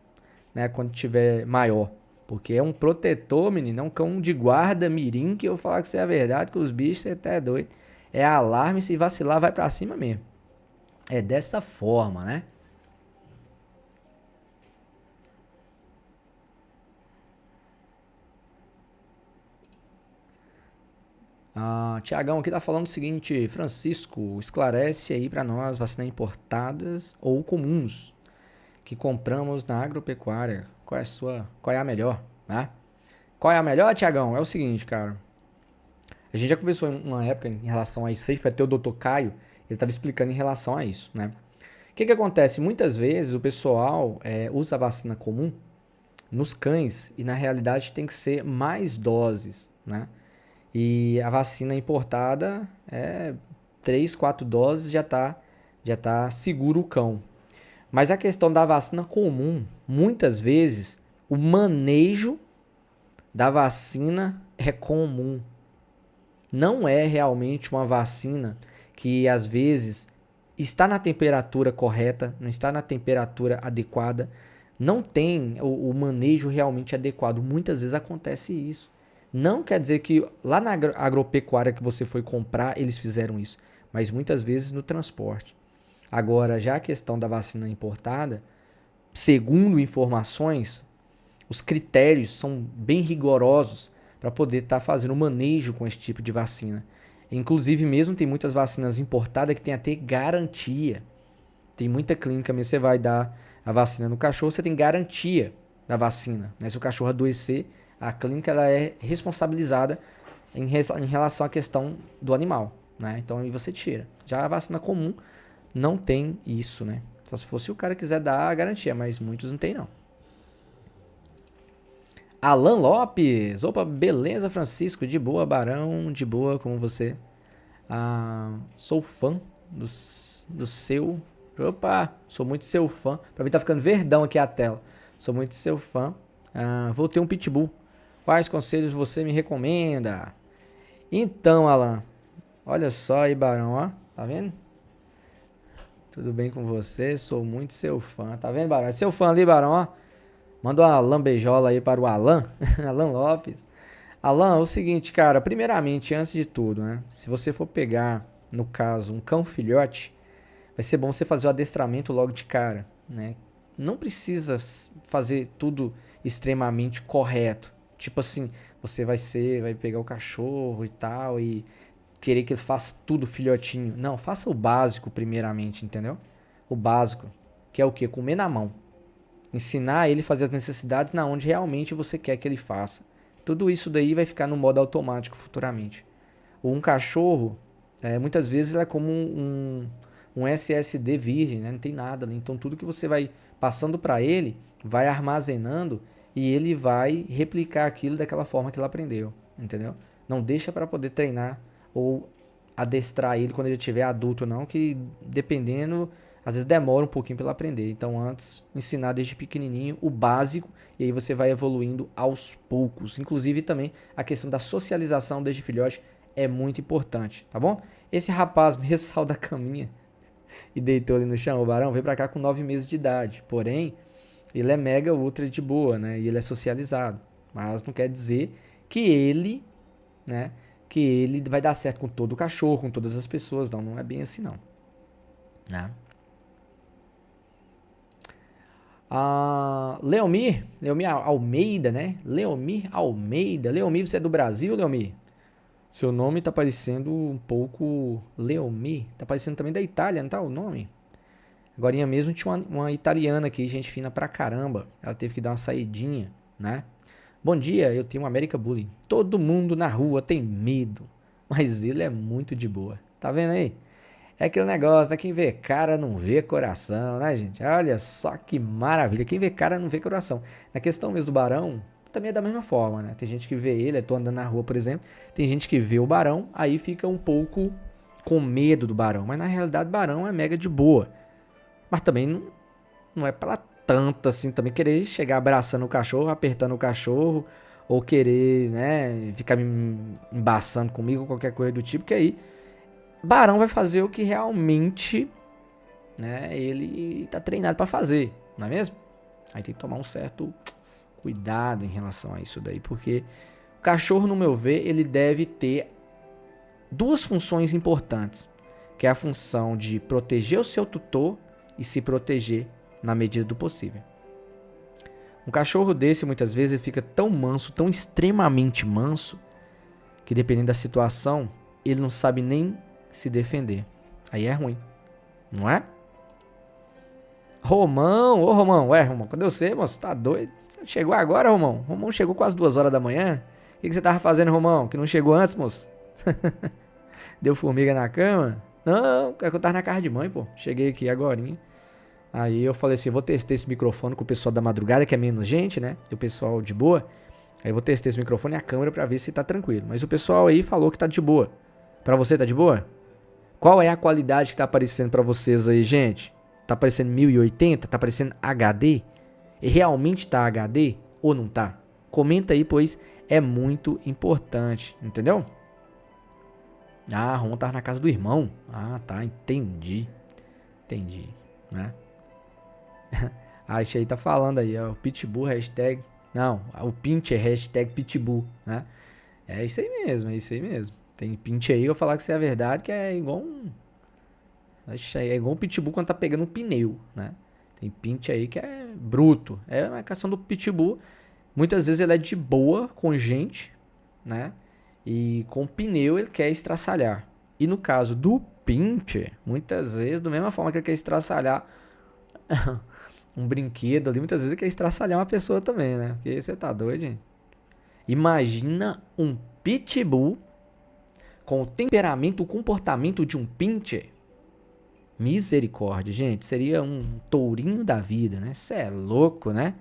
né? Quando tiver maior. Porque é um protetor, menino. É um cão de guarda, mirim, que eu vou falar que isso é a verdade, que os bichos você até é doido. É alarme, se vacilar vai pra cima mesmo. É dessa forma, né? Tiagão aqui tá falando o seguinte, Francisco, esclarece aí pra nós vacinas importadas ou comuns que compramos na agropecuária. Qual é a melhor, né? Qual é a melhor, Tiagão? É o seguinte, cara. A gente já conversou em uma época em relação a isso aí, foi até o Dr. Caio, ele tava explicando em relação a isso, né? que acontece? Muitas vezes o pessoal usa a vacina comum nos cães e na realidade tem que ser mais doses, né? E a vacina importada 3, 4 doses já tá seguro o cão. Mas a questão da vacina comum, muitas vezes o manejo da vacina é comum. Não é realmente uma vacina que às vezes está na temperatura correta, não está na temperatura adequada, não tem o manejo realmente adequado. Muitas vezes acontece isso. Não quer dizer que lá na agropecuária que você foi comprar, eles fizeram isso, mas muitas vezes no transporte. Agora, já a questão da vacina importada, segundo informações, os critérios são bem rigorosos para poder estar fazendo manejo com esse tipo de vacina. Inclusive, mesmo tem muitas vacinas importadas que tem até garantia. Tem muita clínica mesmo, você vai dar a vacina no cachorro, você tem garantia da vacina. Né? Se o cachorro adoecer, a clínica ela é responsabilizada em relação à questão do animal. Né? Então aí você tira. Já a vacina comum não tem isso, né? Só se fosse o cara quiser dar a garantia, mas muitos não tem não. Alan Lopes, opa, beleza Francisco, de boa Barão, de boa como você. Sou fã do seu, opa, sou muito seu fã. Pra mim tá ficando verdão aqui a tela. Sou muito seu fã. Vou ter um pitbull. Quais conselhos você me recomenda? Então, Alan, olha só aí Barão, ó, tá vendo? Tudo bem com você? Sou muito seu fã. Tá vendo, Barão? É seu fã ali, Barão, ó. Manda uma lambejola aí para o Alan. Alan Lopes. Alan, é o seguinte, cara. Primeiramente, antes de tudo, né? Se você for pegar, no caso, um cão filhote, vai ser bom você fazer o adestramento logo de cara, né? Não precisa fazer tudo extremamente correto. Tipo assim, você vai pegar o cachorro e tal e querer que ele faça tudo filhotinho. Não, faça o básico primeiramente, entendeu? O básico, que é o quê? Comer na mão. Ensinar ele a fazer as necessidades na onde realmente você quer que ele faça. Tudo isso daí vai ficar no modo automático futuramente. Um cachorro, muitas vezes ele é como um SSD virgem, né? Não tem nada ali. Então tudo que você vai passando para ele, vai armazenando e ele vai replicar aquilo daquela forma que ele aprendeu, entendeu? Não deixa para poder treinar ou adestrar ele quando ele estiver adulto não, que dependendo, às vezes demora um pouquinho para ele aprender. Então antes, ensinar desde pequenininho o básico e aí você vai evoluindo aos poucos. Inclusive também a questão da socialização desde filhote é muito importante, tá bom? Esse rapaz mesmo saiu da caminha e deitou ali no chão, o Barão veio para cá com 9 meses de idade. Porém, ele é mega ultra de boa, né? E ele é socializado. Mas não quer dizer que ele, né? Que ele vai dar certo com todo o cachorro, com todas as pessoas. Não, não é bem assim não. Né? Leomir Almeida, né? Leomir Almeida. Leomir, você é do Brasil, Leomir? Seu nome tá parecendo um pouco Leomir. Tá parecendo também da Itália, não tá o nome? Agorinha mesmo tinha uma italiana aqui, gente fina pra caramba. Ela teve que dar uma saidinha, né? Bom dia, eu tenho um American Bully. Todo mundo na rua tem medo, mas ele é muito de boa. Tá vendo aí? É aquele negócio, né? Quem vê cara não vê coração, né, gente? Olha só que maravilha. Quem vê cara não vê coração. Na questão mesmo do Barão, também é da mesma forma, né? Tem gente que vê ele, eu tô andando na rua, por exemplo. Tem gente que vê o Barão, aí fica um pouco com medo do Barão. Mas na realidade, o Barão é mega de boa. Mas também não é pra tanto assim, também querer chegar abraçando o cachorro, apertando o cachorro, ou querer, né, ficar me embaçando comigo, qualquer coisa do tipo, que aí Barão vai fazer o que realmente, né, ele tá treinado pra fazer, não é mesmo? Aí tem que tomar um certo cuidado em relação a isso daí, porque o cachorro, no meu ver, ele deve ter duas funções importantes, que é a função de proteger o seu tutor e se proteger na medida do possível. Um cachorro desse, muitas vezes, ele fica tão manso, tão extremamente manso, que dependendo da situação, ele não sabe nem se defender. Aí é ruim, não é? Romão, ô Romão, Romão, cadê você, moço? Tá doido? Você chegou agora, Romão? Romão chegou quase 2 horas da manhã. O que você tava fazendo, Romão? Que não chegou antes, moço? Deu formiga na cama? Não, é que eu tava na casa de mãe, pô. Cheguei aqui agorinha. Aí eu falei assim, vou testar esse microfone com o pessoal da madrugada, que é menos gente, né? E o pessoal de boa. Aí eu vou testar esse microfone e a câmera pra ver se tá tranquilo. Mas o pessoal aí falou que tá de boa. Pra você tá de boa? Qual é a qualidade que tá aparecendo pra vocês aí, gente? Tá aparecendo 1080? Tá aparecendo HD? E realmente tá HD ou não tá? Comenta aí, pois é muito importante, entendeu? Ah, Ron tá na casa do irmão. Ah, tá, entendi. Entendi, né? A Axi aí tá falando aí, ó, Pitbull, hashtag... Não, o Pinch é hashtag Pitbull, né? É isso aí mesmo, é isso aí mesmo. Tem Pinch aí, eu falar que isso é a verdade, que é igual um... É igual um Pitbull quando tá pegando um pneu, né? Tem Pinch aí que é bruto. É uma questão do Pitbull. Muitas vezes ele é de boa com gente, né? E com pneu ele quer estraçalhar. E no caso do Pinch, muitas vezes, da mesma forma que ele quer estraçalhar um brinquedo ali, muitas vezes ele quer estraçalhar uma pessoa também, né? Porque você tá doido, gente? Imagina um Pitbull com o temperamento, o comportamento de um Pincher. Misericórdia, gente. Seria um tourinho da vida, né? Cê é louco, né?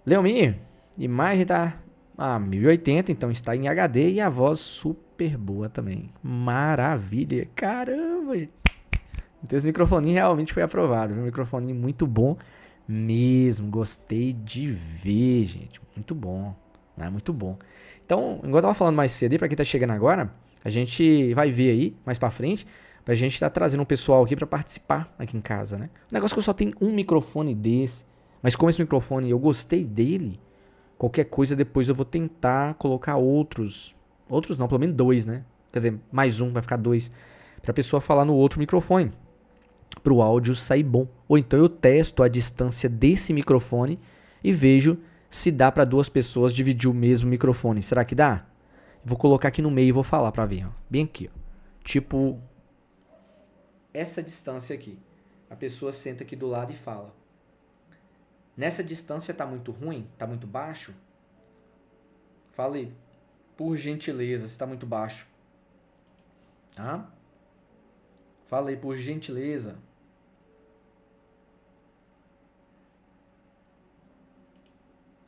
Leomir, imagem tá a 1080, então está em HD e a voz super boa também. Maravilha. Caramba, gente. Então esse microfone realmente foi aprovado. Um microfone muito bom mesmo. Gostei de ver, gente. Muito bom. Né? Muito bom. Então, igual eu tava falando mais cedo aí, pra quem tá chegando agora, a gente vai ver aí, mais pra frente, pra gente tá trazendo um pessoal aqui pra participar aqui em casa, né? O negócio é que eu só tenho um microfone desse, mas como esse microfone eu gostei dele, qualquer coisa depois eu vou tentar colocar outros. Outros não, pelo menos dois, né? Quer dizer, mais um, vai ficar dois. Pra pessoa falar no outro microfone. Pro áudio sair bom. Ou então eu testo a distância desse microfone e vejo se dá para duas pessoas dividir o mesmo microfone. Será que dá? Vou colocar aqui no meio e vou falar para ver. Ó. Bem aqui. Ó. Tipo, essa distância aqui. A pessoa senta aqui do lado e fala. Nessa distância tá muito ruim? Tá muito baixo? Fale, por gentileza, se tá muito baixo. Tá? Falei, por gentileza.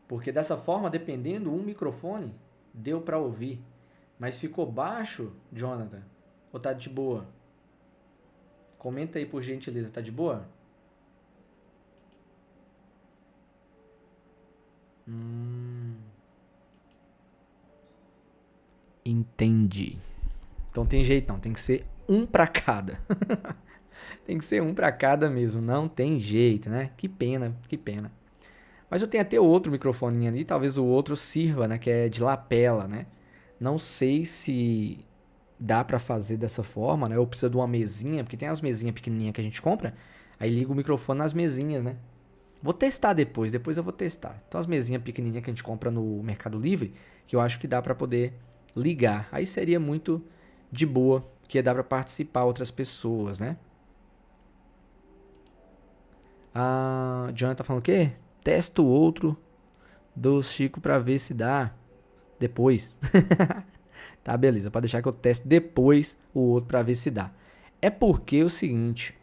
Porque dessa forma, dependendo, um microfone deu para ouvir. Mas ficou baixo, Jonathan? Ou tá de boa? Comenta aí, por gentileza. Tá de boa? Entendi. Então tem jeito não. Tem que ser um para cada. Tem que ser um para cada mesmo. Não tem jeito, né? Que pena, que pena. Mas eu tenho até outro microfone ali, talvez o outro sirva, né, que é de lapela, né? Não sei se dá pra fazer dessa forma, né? Ou precisa de uma mesinha, porque tem as mesinhas pequenininhas que a gente compra, aí liga o microfone nas mesinhas, né? Vou testar depois eu vou testar. Então as mesinhas pequenininhas que a gente compra no Mercado Livre, que eu acho que dá pra poder ligar. Aí seria muito de boa, que dá pra participar outras pessoas, né? A Jonathan tá falando o quê? Testa o outro do Chico pra ver se dá depois. Tá, beleza. Pode deixar que eu teste depois o outro pra ver se dá. É porque é o seguinte.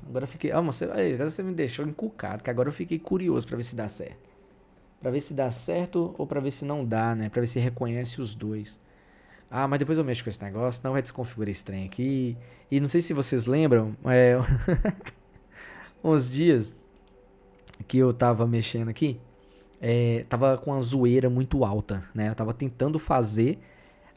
Agora eu fiquei... agora você me deixou encucado, que agora eu fiquei curioso pra ver se dá certo. Pra ver se dá certo ou pra ver se não dá, né? Pra ver se reconhece os dois. Ah, mas depois eu mexo com esse negócio, não vai desconfigurar esse trem aqui. E não sei se vocês lembram, uns dias que eu tava mexendo aqui, tava com uma zoeira muito alta, né? Eu tava tentando fazer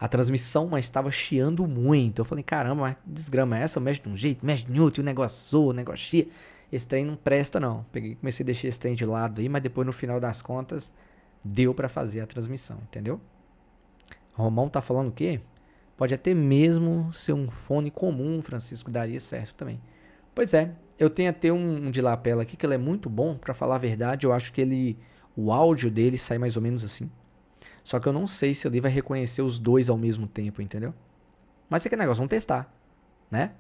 a transmissão, mas tava chiando muito. Eu falei, caramba, mas desgrama é essa? Eu mexo de um jeito, mexe de outro, o negócio zoa, o negócio chia. Esse trem não presta, não. Comecei a deixar esse trem de lado aí, mas depois no final das contas, deu pra fazer a transmissão, entendeu? O Romão tá falando o quê? Pode até mesmo ser um fone comum, Francisco, daria certo também. Pois é, eu tenho até um de lapela aqui que ele é muito bom, pra falar a verdade. Eu acho que o áudio dele sai mais ou menos assim. Só que eu não sei se ele vai reconhecer os dois ao mesmo tempo, entendeu? Mas é que negócio, vamos testar, né?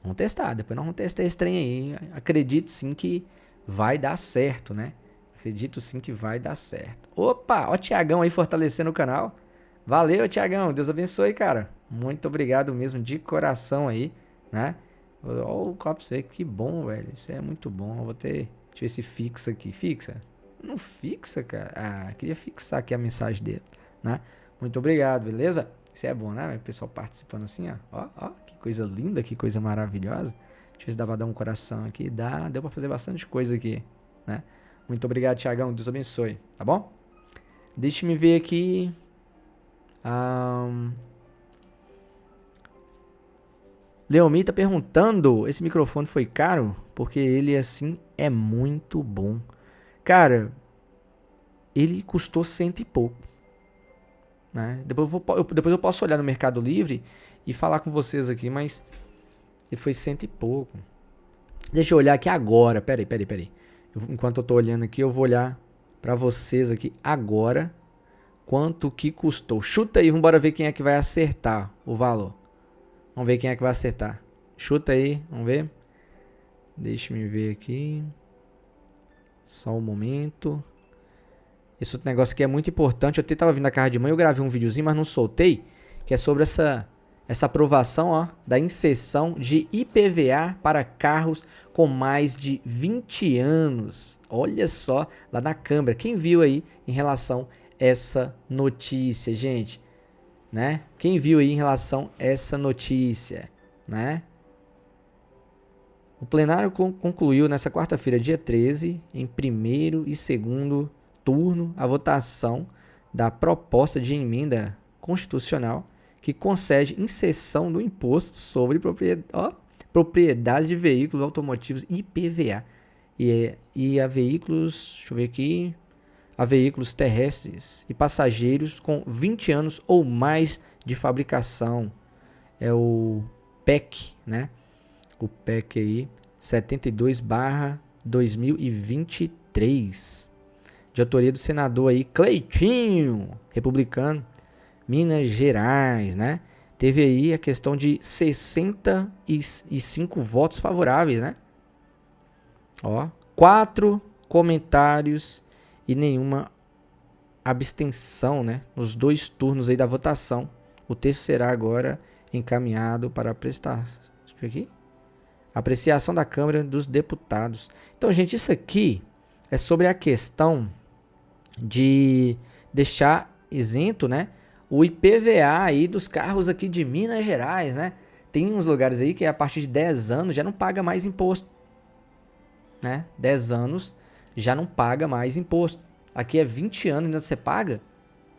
Vamos testar, depois nós vamos testar esse trem aí. Acredito sim que vai dar certo, né? Acredito sim que vai dar certo. Opa, ó o Thiagão aí fortalecendo o canal. Valeu, Thiagão, Deus abençoe, cara. Muito obrigado mesmo, de coração aí, né? Olha o copo seco, que bom, velho. Isso é muito bom. Eu vou ter. Deixa eu ver se fixa aqui. Fixa? Não fixa, cara. Ah, queria fixar aqui a mensagem dele, né? Muito obrigado, beleza? Isso é bom, né? O pessoal participando assim, ó. Ó, que coisa linda, que coisa maravilhosa. Deixa eu ver se dá pra dar um coração aqui. Deu pra fazer bastante coisa aqui, né? Muito obrigado, Thiagão. Deus abençoe, tá bom? Deixa me ver aqui. Leomi tá perguntando, esse microfone foi caro? Porque ele, assim, é muito bom. Cara, ele custou 100 e pouco, né? Depois eu posso olhar no Mercado Livre e falar com vocês aqui, mas ele foi 100 e pouco. Deixa eu olhar aqui agora, peraí. Enquanto eu tô olhando aqui, eu vou olhar pra vocês aqui agora quanto que custou. Chuta aí, vamos ver quem é que vai acertar o valor. Vamos ver quem é que vai acertar. Chuta aí, vamos ver. Deixa eu ver aqui. Só um momento. Esse outro negócio aqui é muito importante. Eu até tava vindo na casa de mãe, eu gravei um videozinho, mas não soltei. Que é sobre essa aprovação, ó, da inserção de IPVA para carros com mais de 20 anos. Olha só, lá na Câmara. Quem viu aí em relação a essa notícia, gente? Né? Quem viu aí em relação a essa notícia, né? O plenário concluiu nessa quarta-feira, dia 13, em primeiro e segundo turno, a votação da proposta de emenda constitucional que concede inserção do imposto sobre propriedade de veículos automotivos IPVA e a veículos, deixa eu ver aqui, a veículos terrestres e passageiros com 20 anos ou mais de fabricação. É o PEC, né? O PEC aí, 72/2023. De autoria do senador aí, Cleitinho, republicano, Minas Gerais, né? Teve aí a questão de 65 votos favoráveis, né? Ó, 4 comentários e nenhuma abstenção, né? Nos 2 turnos aí da votação. O texto será agora encaminhado para apreciação da Câmara dos Deputados. Então, gente, isso aqui é sobre a questão de deixar isento, né, o IPVA aí dos carros aqui de Minas Gerais, né? Tem uns lugares aí que a partir de 10 anos já não paga mais imposto, né? 10 anos já não paga mais imposto. Aqui é 20 anos ainda você paga.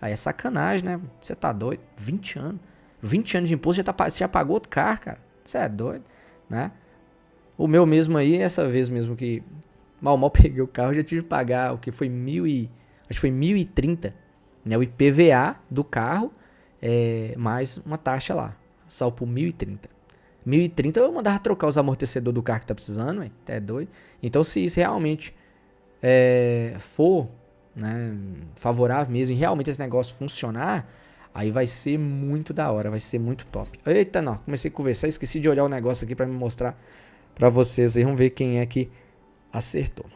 Aí é sacanagem, né? Você tá doido? 20 anos. 20 anos de imposto, você já pagou outro carro, cara. Você é doido, né? O meu mesmo aí, essa vez mesmo que mal peguei o carro, já tive que pagar o que foi acho que foi 1.030, né? O IPVA do carro, mais uma taxa lá. Saiu por 1.030. 1.030 eu mandava trocar os amortecedores do carro que tá precisando, hein? Tá doido. Então, se isso realmente for, né, favorável mesmo e realmente esse negócio funcionar, aí vai ser muito da hora, vai ser muito top. Eita, não, comecei a conversar, esqueci de olhar o negócio aqui pra me mostrar pra vocês aí. Vamos ver quem é que acertou.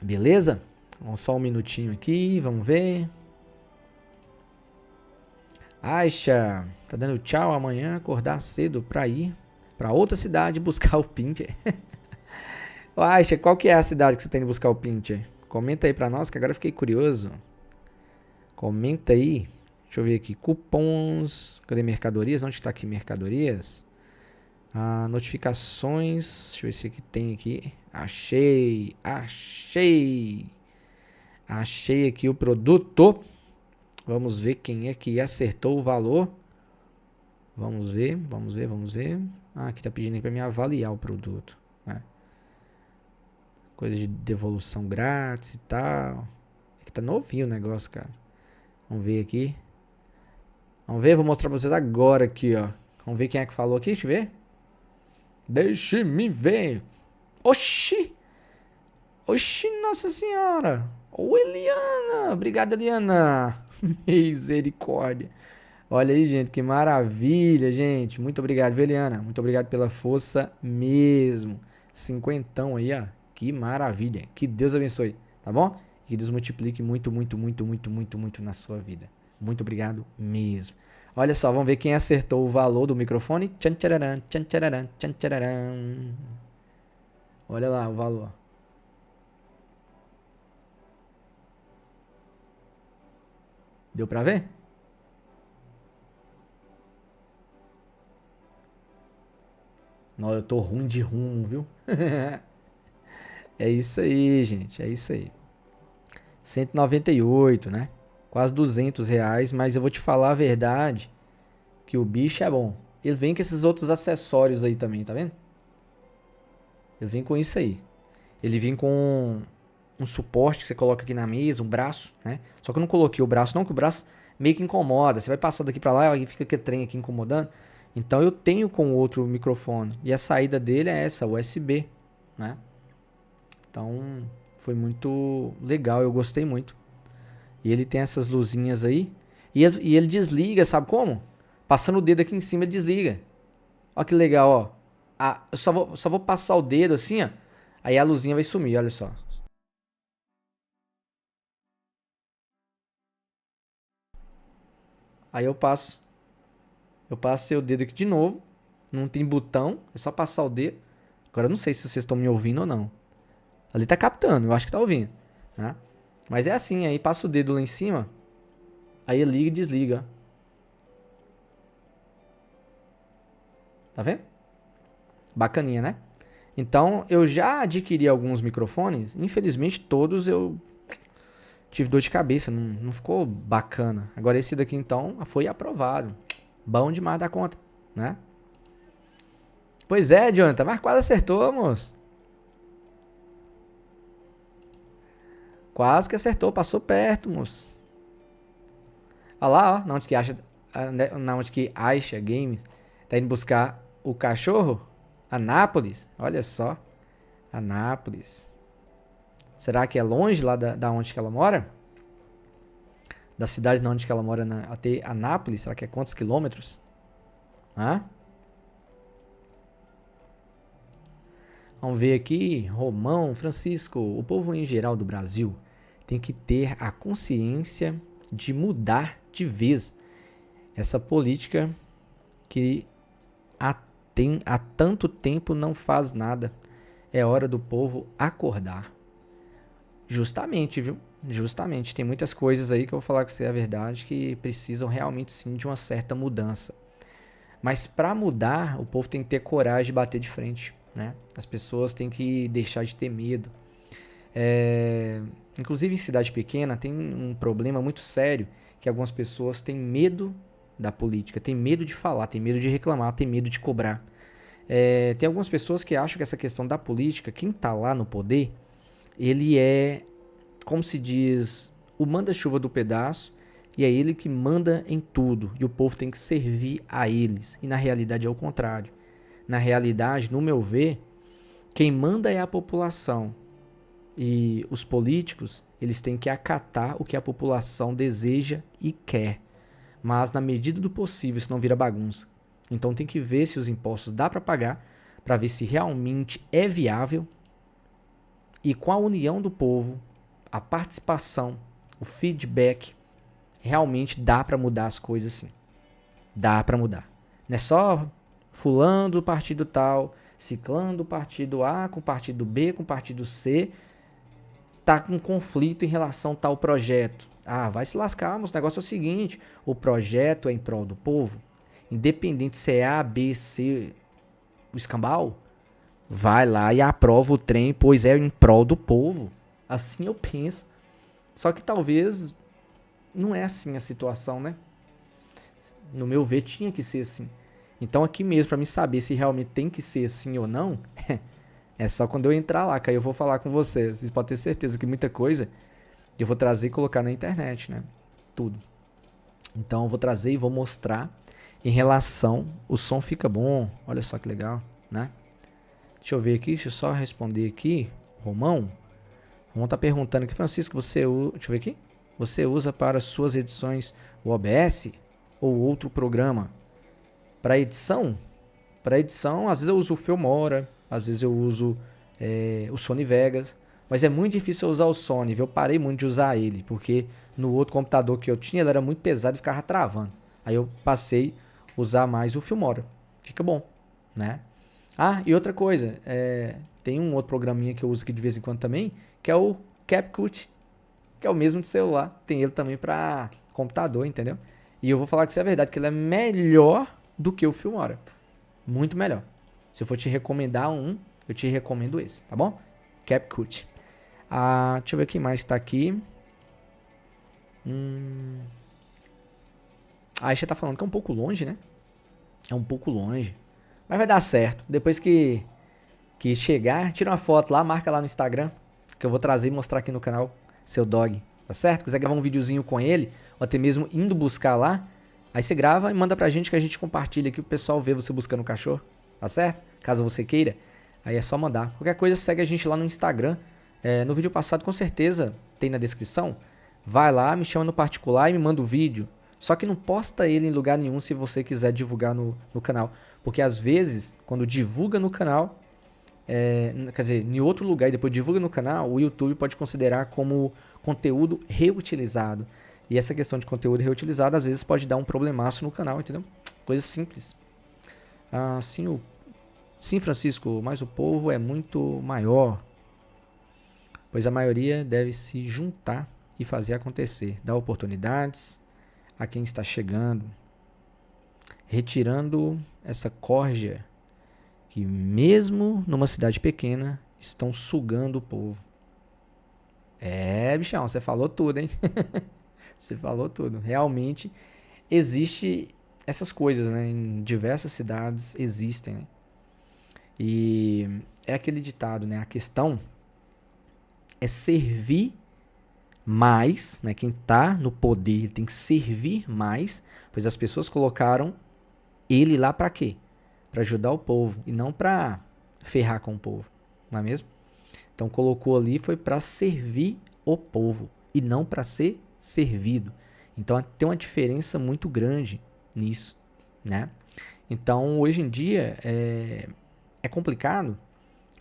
Beleza? Vamos só um minutinho aqui, vamos ver. Aixa, tá dando tchau, amanhã acordar cedo pra ir pra outra cidade buscar o Pinter. Aixa, qual que é a cidade que você tem de buscar o Pinter? Comenta aí pra nós, que agora eu fiquei curioso. Comenta aí. Deixa eu ver aqui. Cupons. Cadê mercadorias? Onde tá aqui mercadorias? Notificações. Deixa eu ver se aqui tem aqui. Achei. Achei aqui o produto. Vamos ver quem é que acertou o valor. Vamos ver. Aqui tá pedindo pra me avaliar o produto, né? Coisa de devolução grátis e tal. Aqui tá novinho o negócio, cara. Vamos ver aqui. Vamos ver, vou mostrar pra vocês agora aqui, ó. Vamos ver quem é que falou aqui, deixa eu ver. Deixe-me ver. Oxi, nossa senhora. Ô, Eliana. Obrigado, Eliana. Misericórdia. Olha aí, gente, que maravilha, gente. Muito obrigado, Eliana. Muito obrigado pela força mesmo. 50 aí, ó. Que maravilha. Que Deus abençoe, tá bom? Que Deus multiplique muito na sua vida. Muito obrigado mesmo. Olha só, vamos ver quem acertou o valor do microfone. Tchan, tchararam, tchan, tchararam, tchan, tchararam. Olha lá o valor. Deu pra ver? Não, eu tô ruim de rumo, viu? É isso aí, gente. É isso aí. 198, né? Quase R$ 200, mas eu vou te falar a verdade, que o bicho é bom. Ele vem com esses outros acessórios aí também, tá vendo? Ele vem com isso aí. Ele vem com um suporte que você coloca aqui na mesa, um braço, né? Só que eu não coloquei o braço não, que o braço meio que incomoda. Você vai passar daqui pra lá e fica aquele trem aqui incomodando. Então eu tenho com outro microfone. E a saída dele é essa, USB, né? Então foi muito legal, eu gostei muito. E ele tem essas luzinhas aí. E ele desliga, sabe como? Passando o dedo aqui em cima, ele desliga. Olha que legal, ó. Eu só vou passar o dedo assim, ó. Aí a luzinha vai sumir, olha só. Aí eu passo. Eu passei o dedo aqui de novo. Não tem botão, é só passar o dedo. Agora eu não sei se vocês estão me ouvindo ou não. Ali tá captando, eu acho que tá ouvindo, né? Mas é assim, aí passa o dedo lá em cima. Aí ele liga e desliga. Tá vendo? Bacaninha, né? Então, eu já adquiri alguns microfones. Infelizmente, todos eu tive dor de cabeça. Não ficou bacana. Agora, esse daqui, então, foi aprovado. Bom demais da conta, né? Pois é, Jonathan. Mas quase acertou, moço. Quase que acertou. Passou perto, moço. Olha lá, ó. Na onde que acha Games tá indo buscar o cachorro. Anápolis. Olha só. Anápolis. Será que é longe lá da onde que ela mora? Da cidade na onde que ela mora até Anápolis? Será que é quantos quilômetros? Hã? Vamos ver aqui. Romão, Francisco. O povo em geral do Brasil tem que ter a consciência de mudar de vez essa política que há tanto tempo não faz nada. É hora do povo acordar. Justamente, viu? Justamente. Tem muitas coisas aí que eu vou falar com você a verdade que precisam realmente sim de uma certa mudança. Mas para mudar, o povo tem que ter coragem de bater de frente, né? As pessoas têm que deixar de ter medo. Inclusive em cidade pequena tem um problema muito sério que algumas pessoas têm medo da política, têm medo de falar, têm medo de reclamar, têm medo de cobrar. Tem algumas pessoas que acham que essa questão da política, quem está lá no poder, ele é, como se diz, o manda-chuva do pedaço, e é ele que manda em tudo, e o povo tem que servir a eles. E na realidade é o contrário. Na realidade, no meu ver, quem manda é a população. E os políticos, eles têm que acatar o que a população deseja e quer. Mas na medida do possível, isso não vira bagunça. Então tem que ver se os impostos dá para pagar, para ver se realmente é viável. E com a união do povo, a participação, o feedback, realmente dá para mudar as coisas sim. Dá para mudar. Não é só fulano do partido tal, ciclano do partido A com o partido B, com o partido C, tá com conflito em relação a tal projeto. Ah, vai se lascar, mas o negócio é o seguinte, o projeto é em prol do povo, independente se é A, B, C, o escambau, vai lá e aprova o trem, pois é em prol do povo. Assim eu penso. Só que talvez não é assim a situação, né? No meu ver, tinha que ser assim. Então aqui mesmo, para mim saber se realmente tem que ser assim ou não, é só quando eu entrar lá, que aí eu vou falar com vocês. Vocês podem ter certeza que muita coisa eu vou trazer e colocar na internet, né? Tudo. Então eu vou trazer e vou mostrar em relação... O som fica bom, olha só que legal, né? Deixa eu ver aqui, deixa eu só responder aqui. Romão tá perguntando aqui, Francisco, deixa eu ver aqui. Você usa para suas edições o OBS ou outro programa? Para edição? Para edição, às vezes eu uso o Filmora, às vezes eu uso o Sony Vegas, mas é muito difícil eu usar o Sony, viu? Eu parei muito de usar ele, porque no outro computador que eu tinha, ele era muito pesado e ficava travando. Aí eu passei a usar mais o Filmora. Fica bom, né? Ah, e outra coisa, tem um outro programinha que eu uso aqui de vez em quando também, que é o CapCut, que é o mesmo de celular. Tem ele também para computador, entendeu? E eu vou falar que isso é verdade, que ele é melhor do que o Filmora. Muito melhor. Se eu for te recomendar um, eu te recomendo esse, tá bom? CapCut. Ah, deixa eu ver quem mais está aqui. A Aisha tá falando que é um pouco longe, né? É um pouco longe. Mas vai dar certo. Depois que chegar, tira uma foto lá, marca lá no Instagram, que eu vou trazer e mostrar aqui no canal seu dog, tá certo? Se quiser gravar um videozinho com ele, ou até mesmo indo buscar lá, aí você grava e manda pra gente que a gente compartilha aqui, o pessoal vê você buscando o cachorro, tá certo? Caso você queira, aí é só mandar. Qualquer coisa, segue a gente lá no Instagram. No vídeo passado, com certeza, tem na descrição. Vai lá, me chama no particular e me manda o vídeo. Só que não posta ele em lugar nenhum se você quiser divulgar no canal. Porque às vezes, quando divulga no canal, quer dizer, em outro lugar e depois divulga no canal, o YouTube pode considerar como conteúdo reutilizado. E essa questão de conteúdo reutilizado às vezes pode dar um problemaço no canal, entendeu? Coisa simples. Sim, Francisco, mas o povo é muito maior, pois a maioria deve se juntar e fazer acontecer, dar oportunidades a quem está chegando, retirando essa corja que mesmo numa cidade pequena estão sugando o povo. Bichão, você falou tudo, hein? Você falou tudo. Realmente existe essas coisas, né? Em diversas cidades existem, né? E é aquele ditado, né? A questão é servir mais, né? Quem está no poder tem que servir mais, pois as pessoas colocaram ele lá para quê? Para ajudar o povo e não para ferrar com o povo, não é mesmo? Então colocou ali foi para servir o povo e não para ser servido. Então tem uma diferença muito grande nisso, né? Então hoje em dia é complicado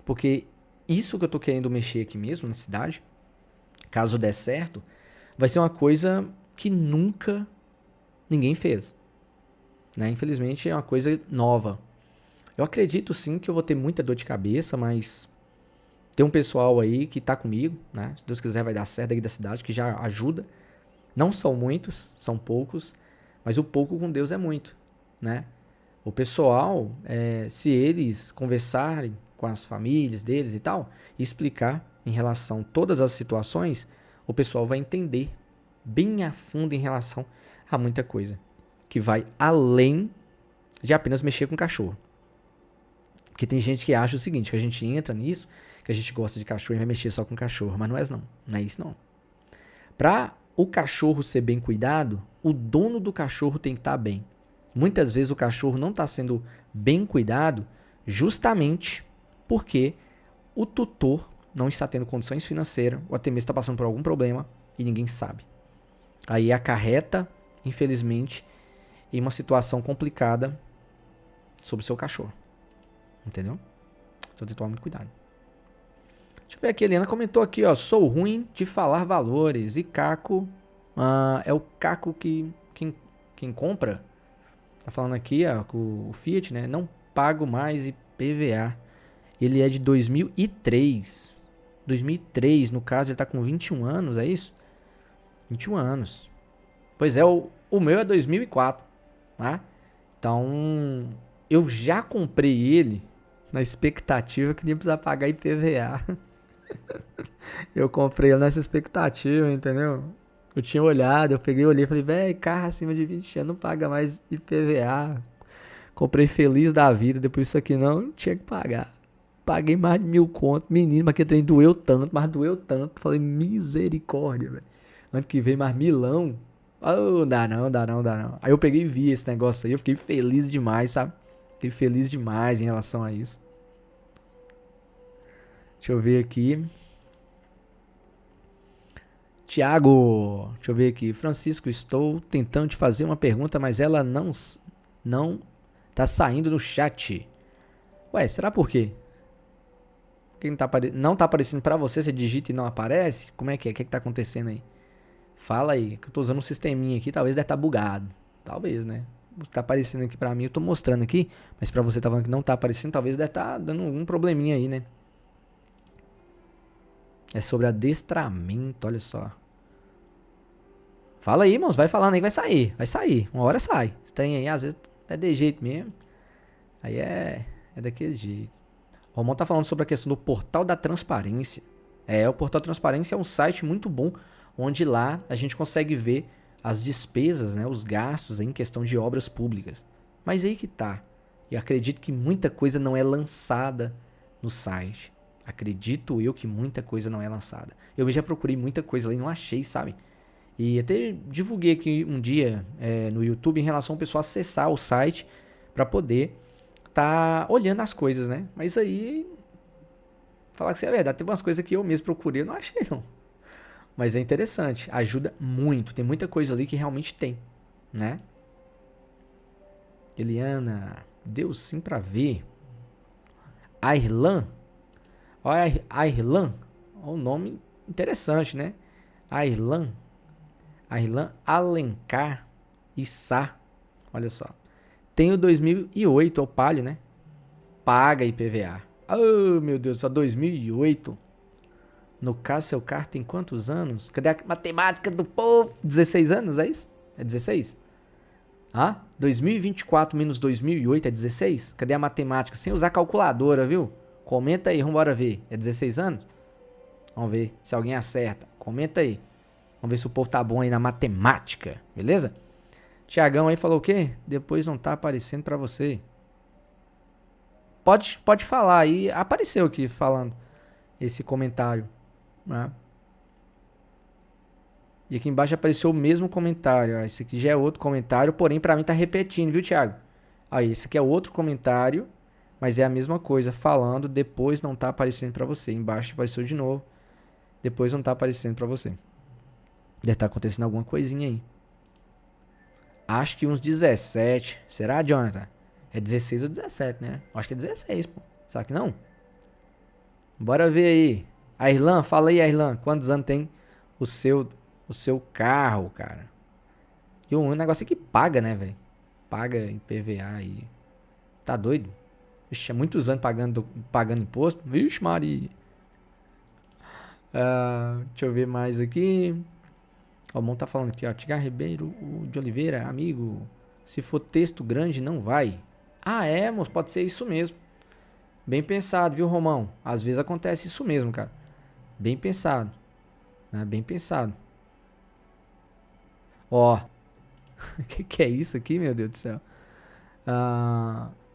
porque isso que eu tô querendo mexer aqui mesmo na cidade, caso der certo, vai ser uma coisa que nunca ninguém fez, né? Infelizmente é uma coisa nova. Eu acredito sim que eu vou ter muita dor de cabeça, mas tem um pessoal aí que tá comigo, né? Se Deus quiser vai dar certo aqui da cidade, que já ajuda. Não são muitos, são poucos, mas o pouco com Deus é muito, né? O pessoal, se eles conversarem com as famílias deles e tal, e explicar em relação a todas as situações, o pessoal vai entender bem a fundo em relação a muita coisa, que vai além de apenas mexer com cachorro. Porque tem gente que acha o seguinte, que a gente entra nisso, que a gente gosta de cachorro e vai mexer só com cachorro, mas não é não, não é isso não. Para o cachorro ser bem cuidado, o dono do cachorro tem que estar bem. Muitas vezes o cachorro não está sendo bem cuidado justamente porque o tutor não está tendo condições financeiras ou até mesmo está passando por algum problema e ninguém sabe. Aí acarreta, infelizmente, em uma situação complicada sobre o seu cachorro. Entendeu? Então tem que tomar muito cuidado. Deixa eu ver aqui, a Helena comentou aqui, ó. Sou ruim de falar valores. E Caco, é o Caco quem compra. Tá falando aqui, ó, com o Fiat, né? Não pago mais IPVA. Ele é de 2003. 2003, no caso, ele tá com 21 anos, é isso? 21 anos. Pois é, o meu é 2004, tá? Então, eu já comprei ele na expectativa que nem precisar pagar IPVA. Eu comprei ele nessa expectativa, entendeu? Eu tinha olhado, eu peguei, olhei e falei, velho, carro acima de 20 anos não paga mais IPVA. Comprei feliz da vida, depois disso aqui não tinha que pagar. Paguei mais de 1.000 conto, menino, mas que trem doeu tanto, mas doeu tanto. Falei, misericórdia, velho. Ano que vem mais milão. Oh, dá não. Aí eu peguei e vi esse negócio aí, eu fiquei feliz demais, sabe? Fiquei feliz demais em relação a isso. Deixa eu ver aqui. Tiago, deixa eu ver aqui. Francisco, estou tentando te fazer uma pergunta, mas ela não tá saindo no chat. Ué, será por quê? Porque não tá aparecendo pra você, você digita e não aparece? Como é que é? O que tá acontecendo aí? Fala aí, que eu tô usando um sisteminha aqui, talvez deve estar bugado. Talvez, né? Tá aparecendo aqui pra mim, eu tô mostrando aqui, mas pra você tá falando que não tá aparecendo, talvez deve tá dando um probleminha aí, né? É sobre adestramento, olha só. Fala aí, irmãos, vai falando aí, vai sair, vai sair. Uma hora sai. Esse trem aí, às vezes, é de jeito mesmo. Aí é daquele jeito. O Romão tá falando sobre a questão do Portal da Transparência. O Portal da Transparência é um site muito bom, onde lá a gente consegue ver as despesas, né, os gastos em questão de obras públicas. Mas aí que tá. Eu acredito que muita coisa não é lançada no site. Acredito eu que muita coisa não é lançada. Eu já procurei muita coisa lá e não achei, sabe? E até divulguei aqui um dia no YouTube em relação ao pessoal acessar o site para poder tá olhando as coisas, né? Mas aí, falar que isso é verdade, tem umas coisas que eu mesmo procurei, eu não achei não. Mas é interessante, ajuda muito, tem muita coisa ali que realmente tem, né? Eliana, deu sim pra ver. Airlan, olha Airlan, o nome interessante, né? Airlan Alencar Issá, olha só. Tem o 2008, é o Palio, né? Paga IPVA. Oh, meu Deus, só 2008. No caso, seu carro tem quantos anos? Cadê a matemática do povo? 16 anos, é isso? É 16? 2024 menos 2008 é 16? Cadê a matemática? Sem usar calculadora, viu? Comenta aí, vambora ver. É 16 anos? Vamos ver se alguém acerta. Comenta aí. Vamos ver se o povo tá bom aí na matemática, beleza? Tiagão aí falou o quê? Depois não tá aparecendo pra você. Pode falar aí. Apareceu aqui falando esse comentário, né? E aqui embaixo apareceu o mesmo comentário. Esse aqui já é outro comentário, porém pra mim tá repetindo, viu, Thiago? Aí, esse aqui é outro comentário, mas é a mesma coisa, falando depois não tá aparecendo pra você. Embaixo apareceu de novo. Depois não tá aparecendo pra você. Deve estar acontecendo alguma coisinha aí. Acho que uns 17. Será, Jonathan? É 16 ou 17, né? Acho que é 16, pô. Será que não? Bora ver aí. Airlan, fala aí, Airlan. Quantos anos tem o seu carro, cara? E o negócio é que paga, né, velho? Paga em PVA aí. Tá doido? Vixe, é muitos anos pagando imposto. Vixe, Maria. Deixa eu ver mais aqui. O Mon tá falando aqui, ó. Tigar Ribeiro de Oliveira, amigo. Se for texto grande, não vai. Moço, pode ser isso mesmo. Bem pensado, viu, Romão? Às vezes acontece isso mesmo, cara. Bem pensado. Né? Bem pensado. Ó. que é isso aqui, meu Deus do céu?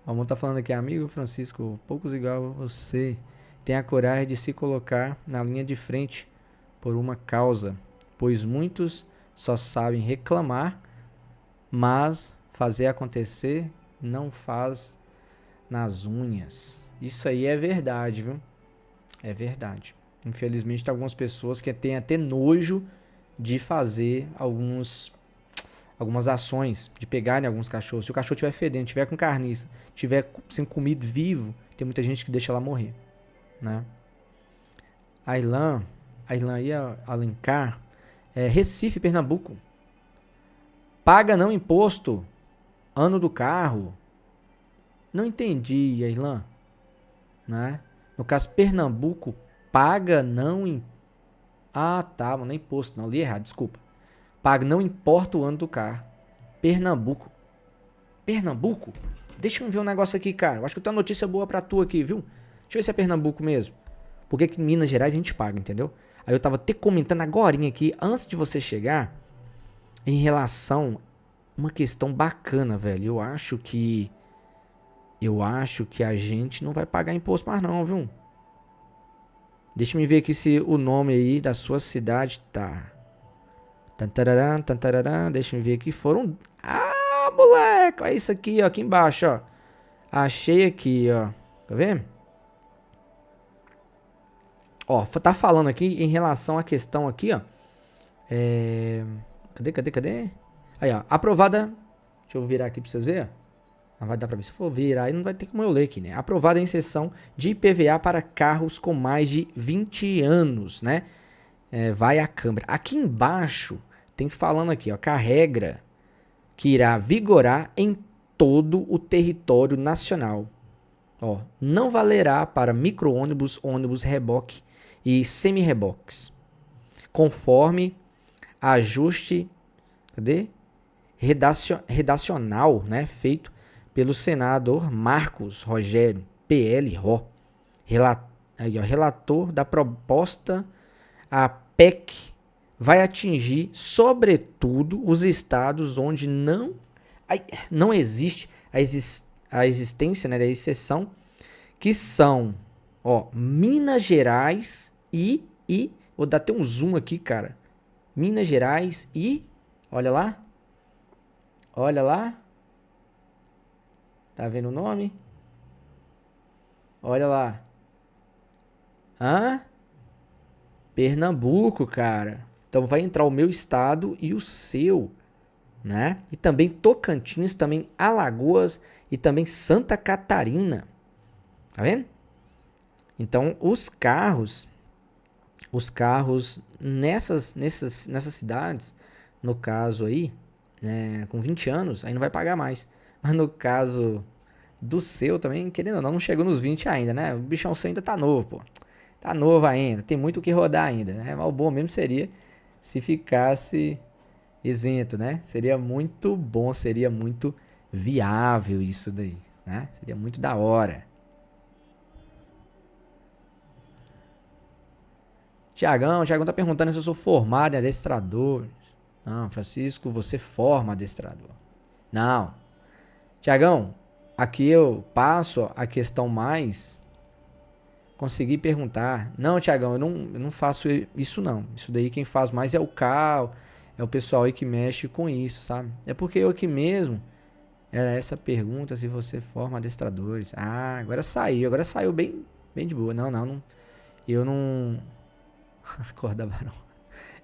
O Mon tá falando aqui, amigo Francisco. Poucos igual a você tem a coragem de se colocar na linha de frente por uma causa. Pois muitos só sabem reclamar, mas fazer acontecer não faz nas unhas. Isso aí é verdade, viu? É verdade. Infelizmente tem algumas pessoas que têm até nojo de fazer algumas ações, de pegarem alguns cachorros. Se o cachorro estiver fedendo, estiver com carniça, estiver sendo comido vivo, tem muita gente que deixa ela morrer, né? Airlan e Alencar, Recife, Pernambuco. Paga não imposto. Ano do carro. Não entendi, Airlan. Né? No caso, Pernambuco paga não... tá, não é imposto não. Li errado, desculpa. Paga não importa o ano do carro. Pernambuco. Pernambuco? Deixa eu ver um negócio aqui, cara. Eu acho que tem uma notícia boa pra tu aqui, viu? Deixa eu ver se é Pernambuco mesmo. Porque aqui em Minas Gerais a gente paga, entendeu? Aí eu tava até comentando agorinha aqui, antes de você chegar, em relação a uma questão bacana, velho. Eu acho que a gente não vai pagar imposto mais não, viu? Deixa eu ver aqui se o nome aí da sua cidade tá. Tantararã, tantararã. Deixa eu ver aqui. Foram... moleque! Olha isso aqui, ó. Aqui embaixo, ó. Achei aqui, ó. Tá vendo? Ó, tá falando aqui em relação à questão aqui, ó. Cadê? Aí, ó. Aprovada. Deixa eu virar aqui pra vocês verem. Vai dar pra ver. Se for virar, aí não vai ter como eu ler aqui, né? Aprovada em sessão de IPVA para carros com mais de 20 anos, né? Vai à Câmara. Aqui embaixo, tem falando aqui, ó. Que a regra que irá vigorar em todo o território nacional. Ó, não valerá para micro-ônibus, ônibus reboque e semi-reboques, conforme ajuste, cadê? Redacional, né, feito pelo senador Marcos Rogério, PL-RO, relator da proposta. A PEC vai atingir, sobretudo, os estados onde não existe a existência, né, da exceção, que são, ó, Minas Gerais vou dar até um zoom aqui, cara. Minas Gerais olha lá, tá vendo o nome? Olha lá, Pernambuco, cara. Então vai entrar o meu estado e o seu, né? E também Tocantins, também Alagoas e também Santa Catarina. Tá vendo? Então os carros nessas cidades, no caso aí, né, com 20 anos, aí não vai pagar mais. Mas no caso do seu também, querendo ou não chegou nos 20 ainda, né? O bichão seu ainda tá novo, pô. Tá novo ainda, tem muito o que rodar ainda, né? Mas o bom mesmo seria se ficasse isento, né? Seria muito bom, seria muito viável isso daí, né? Seria muito da hora. Tiagão tá perguntando se eu sou formado em adestrador. Não, Francisco, você forma adestrador. Não. Tiagão, aqui eu passo a questão mais. Consegui perguntar. Não, Tiagão, eu não faço isso não. Isso daí quem faz mais é o Cal, é o pessoal aí que mexe com isso, sabe? É porque eu aqui mesmo, era essa pergunta se você forma adestradores. Ah, agora saiu bem de boa. Não, eu não... Acorda, Barão.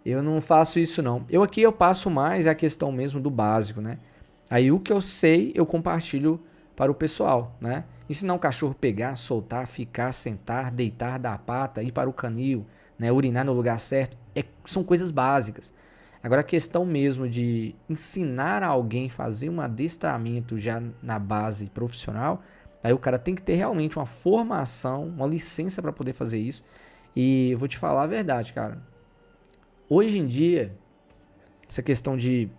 Eu não faço isso não. Eu passo mais a questão mesmo do básico, né? Aí o que eu sei, eu compartilho para o pessoal, né? Ensinar um cachorro pegar, soltar, ficar, sentar, deitar, dar a pata, ir para o canil, né? Urinar no lugar certo, são coisas básicas. Agora a questão mesmo de ensinar alguém a fazer um adestramento já na base profissional, aí o cara tem que ter realmente uma formação, uma licença para poder fazer isso. E eu vou te falar a verdade, cara. Hoje em dia, essa questão de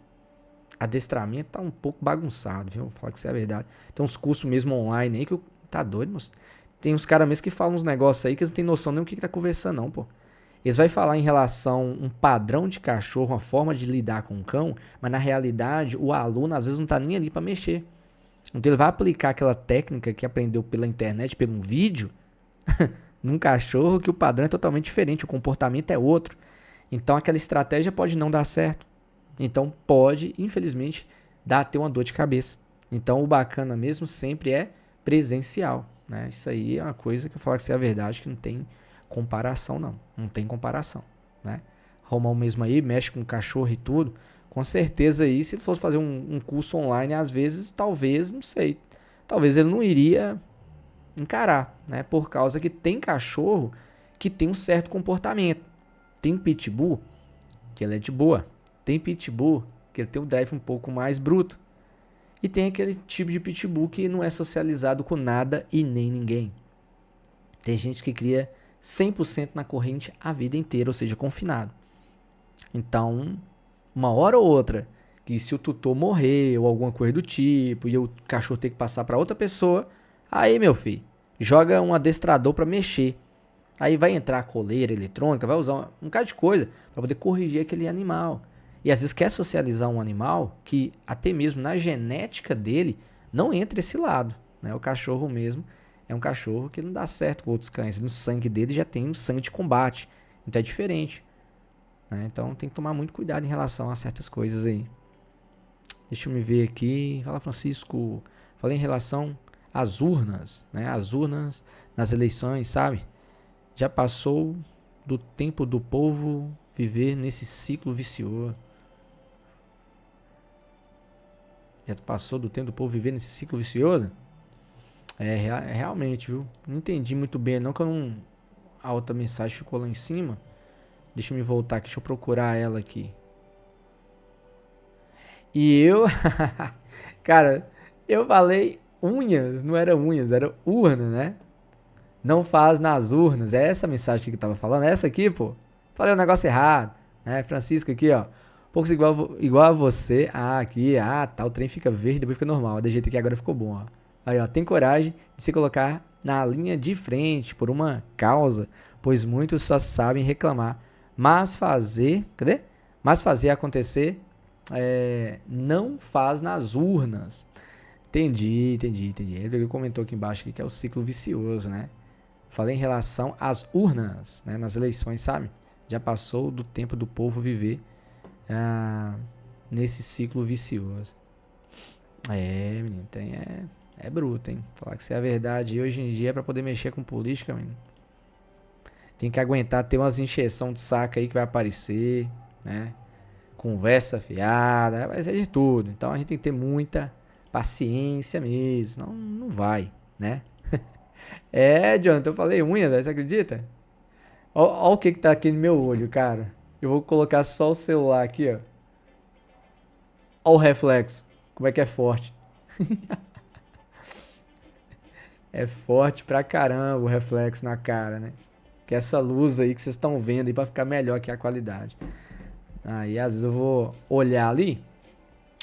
adestramento tá um pouco bagunçado, viu? Vou falar que isso é a verdade. Tem uns cursos mesmo online aí que tá doido, moço. Tem uns caras mesmo que falam uns negócios aí que eles não tem noção nem o que tá conversando, não, pô. Eles vão falar em relação a um padrão de cachorro, uma forma de lidar com o cão, mas na realidade o aluno às vezes não tá nem ali para mexer. Então ele vai aplicar aquela técnica que aprendeu pela internet, pelo um vídeo, num cachorro que o padrão é totalmente diferente, o comportamento é outro. Então aquela estratégia pode não dar certo. Então pode, infelizmente, dar até uma dor de cabeça. Então o bacana mesmo sempre é presencial, né? Isso aí é uma coisa que eu falo que é a verdade, que não tem comparação não. Não tem comparação, né? Romão mesmo aí, mexe com cachorro e tudo. Com certeza aí, se ele fosse fazer um curso online, às vezes, talvez, não sei. Talvez ele não iria encarar, né? Por causa que tem cachorro que tem um certo comportamento. Tem pitbull que ele é de boa. Tem pitbull que ele tem um drive um pouco mais bruto. E tem aquele tipo de pitbull que não é socializado com nada e nem ninguém. Tem gente que cria 100% na corrente a vida inteira, ou seja, confinado. Então, uma hora ou outra, que se o tutor morrer ou alguma coisa do tipo, e o cachorro ter que passar para outra pessoa, aí, meu filho, joga um adestrador para mexer. Aí vai entrar a coleira eletrônica, vai usar um bocado de coisa para poder corrigir aquele animal. E às vezes quer socializar um animal que até mesmo na genética dele não entra esse lado, né? O cachorro mesmo é um cachorro que não dá certo com outros cães. No sangue dele já tem um sangue de combate. Então é diferente, né? Então tem que tomar muito cuidado em relação a certas coisas aí. Deixa eu me ver aqui. Fala, Francisco. Falei em relação às urnas, né? As urnas nas eleições, sabe? Já passou do tempo do povo viver nesse ciclo vicioso. Já passou do tempo do povo viver nesse ciclo vicioso? Realmente, viu? Não entendi muito bem, não, que eu não... A outra mensagem ficou lá em cima. Deixa eu me voltar aqui, deixa eu procurar ela aqui. E eu, cara, eu falei unhas, não era unhas, era urna, né? Não faz nas urnas. É essa mensagem aqui que eu tava falando, é essa aqui, pô. Falei um negócio errado, né? Francisco aqui, ó. Poucos igual a você. Ah, aqui, tá. O trem fica verde, depois fica normal. De jeito que agora ficou bom, ó. Aí, ó. Tem coragem de se colocar na linha de frente por uma causa, pois muitos só sabem reclamar. Mas fazer. Cadê? Mas fazer acontecer não faz nas urnas. Entendi. Ele comentou aqui embaixo aqui que é o ciclo vicioso, né? Falei em relação às urnas, né, nas eleições, sabe? Já passou do tempo do povo viver nesse ciclo vicioso. Menino, é bruto, hein? Falar que isso é a verdade hoje em dia é pra poder mexer com política, menino. Tem que aguentar ter umas encheção de saco aí que vai aparecer, né? Conversa fiada, vai ser de tudo. Então a gente tem que ter muita paciência mesmo, senão não vai, né? Jonathan, eu falei unha, velho, você acredita? Ó o que tá aqui no meu olho, cara. Eu vou colocar só o celular aqui, ó. Ó o reflexo. Como é que é forte. É forte pra caramba o reflexo na cara, né? Que é essa luz aí que vocês estão vendo aí pra ficar melhor aqui a qualidade. Aí às vezes eu vou olhar ali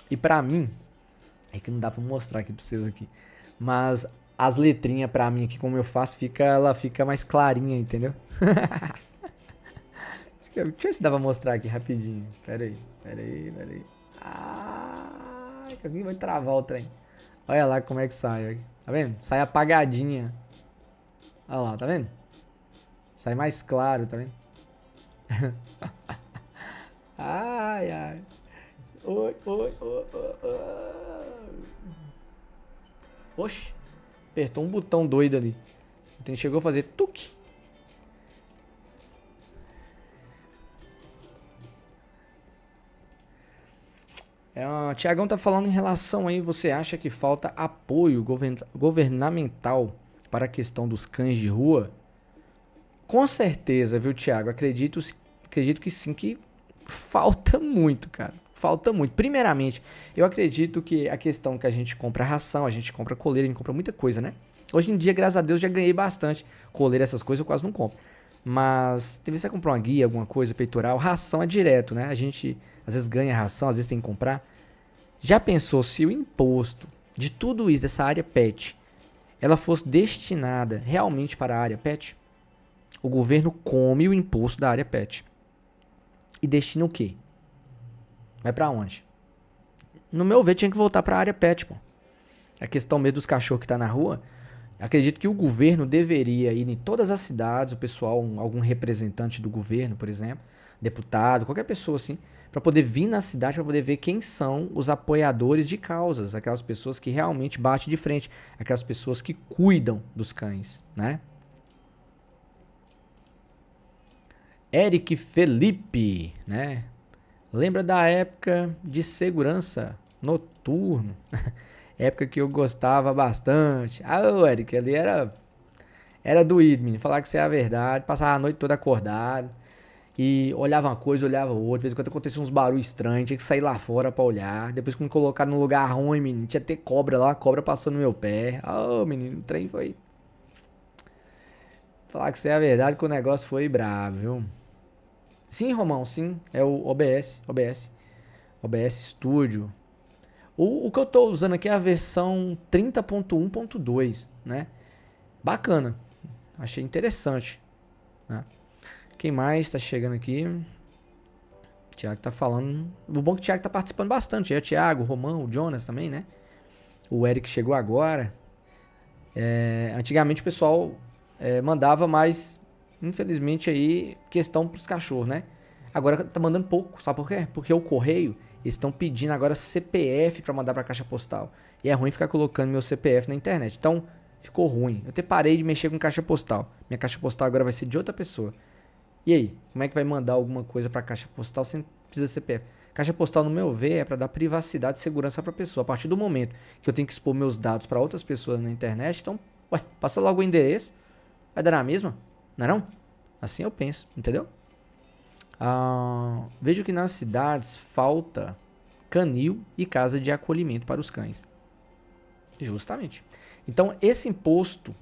e pra mim, é que não dá pra mostrar aqui pra vocês aqui. Mas as letrinhas pra mim aqui, como eu faço, ela fica mais clarinha, entendeu? Deixa eu ver se dá pra mostrar aqui rapidinho. Pera aí. Que alguém vai travar o trem. Olha lá como é que sai. Tá vendo? Sai apagadinha. Olha lá, tá vendo? Sai mais claro, tá vendo? Ai. Oi. Oxi. Apertou um botão doido ali. Então chegou a fazer tuque. O Tiagão tá falando em relação aí, você acha que falta apoio governamental para a questão dos cães de rua? Com certeza, viu, Tiago? Acredito que sim, que falta muito, cara. Falta muito. Primeiramente, eu acredito que a questão que a gente compra ração, a gente compra coleira, a gente compra muita coisa, né? Hoje em dia, graças a Deus, já ganhei bastante. Coleira, essas coisas eu quase não compro. Mas, tem vezes você comprar uma guia, alguma coisa, peitoral, ração é direto, né? A gente, às vezes, ganha ração, às vezes tem que comprar. Já pensou se o imposto de tudo isso, dessa área pet, ela fosse destinada realmente para a área pet? O governo come o imposto da área pet. E destina o quê? Vai pra onde? No meu ver, tinha que voltar pra área pet, pô. A questão mesmo dos cachorros que tá na rua, acredito que o governo deveria ir em todas as cidades, o pessoal, algum representante do governo, por exemplo, deputado, qualquer pessoa assim, para poder vir na cidade, para poder ver quem são os apoiadores de causas, aquelas pessoas que realmente batem de frente, aquelas pessoas que cuidam dos cães, né? Eric Felipe, né? Lembra da época de segurança noturno? Época que eu gostava bastante. Ô Eric, ali era doído, menino. Falar que isso é a verdade. Passava a noite toda acordado. E olhava uma coisa, olhava outra. De vez em quando acontecia uns barulhos estranhos. Tinha que sair lá fora pra olhar. Depois que me colocaram num lugar ruim, menino. Tinha até cobra lá. A cobra passou no meu pé. Ô menino, o trem foi... Falar que isso é a verdade, que o negócio foi bravo, viu? Sim, Romão, sim. É o OBS Studio. O que eu tô usando aqui é a versão 30.1.2, né? Bacana. Achei interessante, né? Quem mais tá chegando aqui? O Thiago tá falando. O bom é que o Thiago tá participando bastante. É o Thiago, o Romão, o Jonas também, né? O Eric chegou agora. Antigamente o pessoal mandava mais, infelizmente, aí, questão pros cachorros, né? Agora tá mandando pouco, sabe por quê? Porque o correio, eles estão pedindo agora CPF pra mandar pra caixa postal. E é ruim ficar colocando meu CPF na internet. Então, ficou ruim. Eu até parei de mexer com caixa postal. Minha caixa postal agora vai ser de outra pessoa. E aí, como é que vai mandar alguma coisa pra caixa postal sem precisar de CPF? Caixa postal, no meu ver, é pra dar privacidade e segurança pra pessoa. A partir do momento que eu tenho que expor meus dados pra outras pessoas na internet, então, passa logo o endereço. Vai dar na mesma? Não é não? Assim eu penso, entendeu? Vejo que nas cidades falta canil e casa de acolhimento para os cães. Justamente. Então, esse imposto,